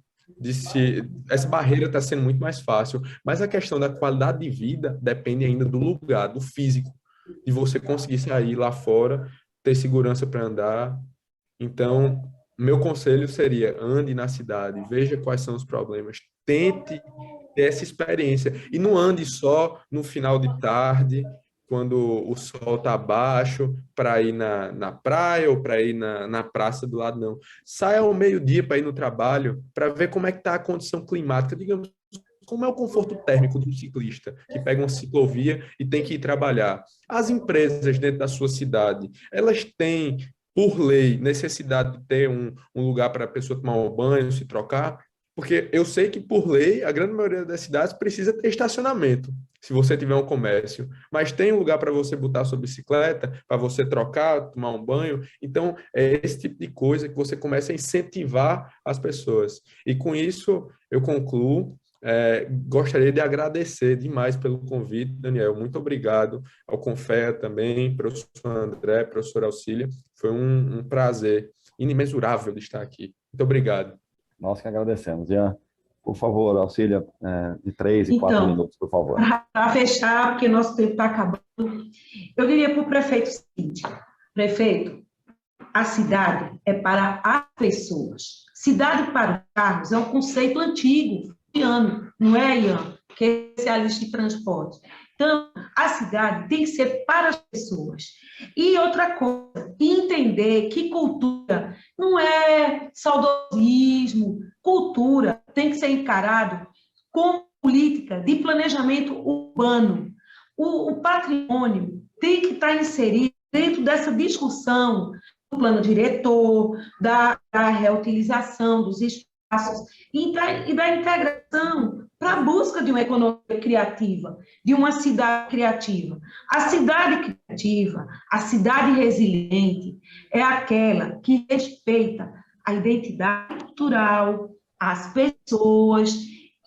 essa barreira está sendo muito mais fácil, mas a questão da qualidade de vida depende ainda do lugar, do físico, de você conseguir sair lá fora, ter segurança para andar. Então, meu conselho seria: ande na cidade, veja quais são os problemas, tente ter essa experiência. E não ande só no final de tarde, quando o sol está baixo, para ir na praia ou para ir na praça do lado, não. Saia ao meio-dia para ir no trabalho, para ver como é que está a condição climática, digamos, como é o conforto térmico do ciclista que pega uma ciclovia e tem que ir trabalhar. As empresas dentro da sua cidade, elas têm, por lei, necessidade de ter um lugar para a pessoa tomar um banho, se trocar, porque eu sei que, por lei, a grande maioria das cidades precisa ter estacionamento, se você tiver um comércio, mas tem um lugar para você botar sua bicicleta, para você trocar, tomar um banho. Então, é esse tipo de coisa que você começa a incentivar as pessoas. E com isso, eu concluo. Gostaria de agradecer demais pelo convite, Daniel. Muito obrigado ao Confea também, professor André, professor Auxília. Foi um prazer inimensurável de estar aqui. Muito obrigado. Nós que agradecemos. Ian, por favor, Auxília, de 3 e 4 minutos, por favor. Para fechar, porque nosso tempo está acabando, eu diria para o prefeito o seguinte: prefeito, a cidade é para as pessoas. Cidade para os carros é um conceito antigo, não é, Ian? Que é especialista em transporte. Então, a cidade tem que ser para as pessoas. E outra coisa, entender que cultura não é saudosismo, cultura tem que ser encarado como política de planejamento urbano. O patrimônio tem que estar inserido dentro dessa discussão do plano diretor, da reutilização dos espaços e da integração para a busca de uma economia criativa, de uma cidade criativa. A cidade criativa, a cidade resiliente, é aquela que respeita a identidade cultural, as pessoas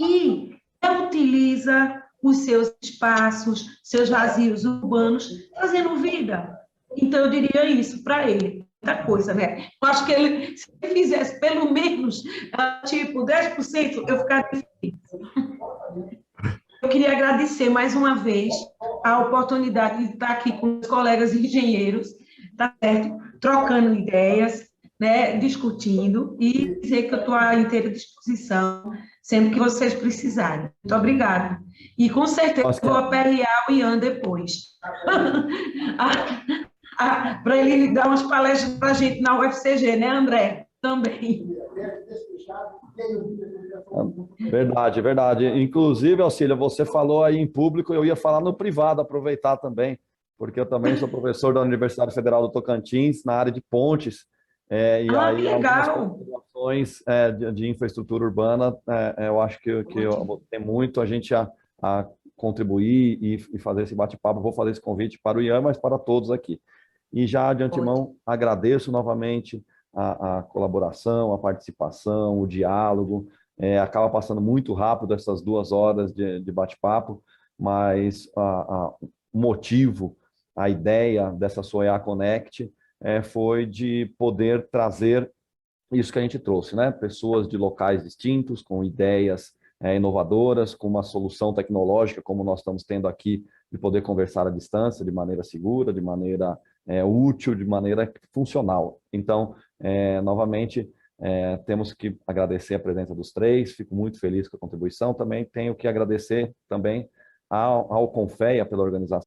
e utiliza os seus espaços, seus vazios urbanos, trazendo vida. Então, eu diria isso para ele. Muita coisa, né? Eu acho que ele, se ele fizesse pelo menos, tipo, 10%, eu ficaria feliz. Eu queria agradecer mais uma vez a oportunidade de estar aqui com os colegas engenheiros, tá certo? Trocando ideias, né? Discutindo, e dizer que eu estou à inteira disposição, sempre que vocês precisarem. Muito obrigada. E, com certeza, vou aperrear o Ian depois. Para ele dar umas palestras para a gente na UFCG, né, André? Também. Verdade, verdade. Inclusive, Auxília, você falou aí em público, eu ia falar no privado, aproveitar também, porque eu também sou professor da Universidade Federal do Tocantins, na área de pontes, e aí algumas considerações de infraestrutura urbana, eu acho que eu vou ter muito a gente a contribuir e fazer esse bate-papo. Vou fazer esse convite para o Ian, mas para todos aqui. E já de antemão agradeço novamente a colaboração, a participação, o diálogo. Acaba passando muito rápido essas 2 horas de bate-papo, mas o motivo, a ideia dessa SOEA Connect foi de poder trazer isso que a gente trouxe, né? Pessoas de locais distintos, com ideias inovadoras, com uma solução tecnológica, como nós estamos tendo aqui, de poder conversar à distância, de maneira segura, de maneira útil, de maneira funcional. Então, novamente, temos que agradecer a presença dos 3, fico muito feliz com a contribuição. Também tenho que agradecer também ao Confea pela organização,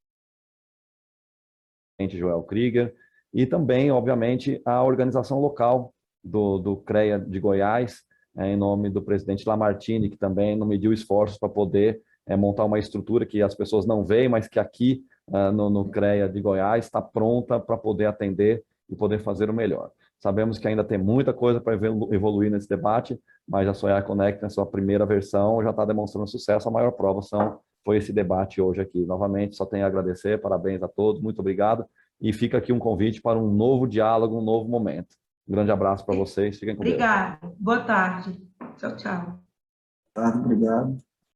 Joel Krieger, e também, obviamente, a organização local do CREA de Goiás, em nome do presidente Lamartine, que também não mediu esforços para poder montar uma estrutura que as pessoas não veem, mas que aqui no CREA de Goiás está pronta para poder atender e poder fazer o melhor. Sabemos que ainda tem muita coisa para evoluir nesse debate, mas a SOEA Connect, na sua primeira versão, já está demonstrando sucesso. A maior prova foi esse debate hoje aqui. Novamente, só tenho a agradecer, parabéns a todos, muito obrigado. E fica aqui um convite para um novo diálogo, um novo momento. Um grande abraço para vocês, fiquem com Deus. Obrigada. Boa tarde. Tchau, tchau. Boa tarde, obrigado.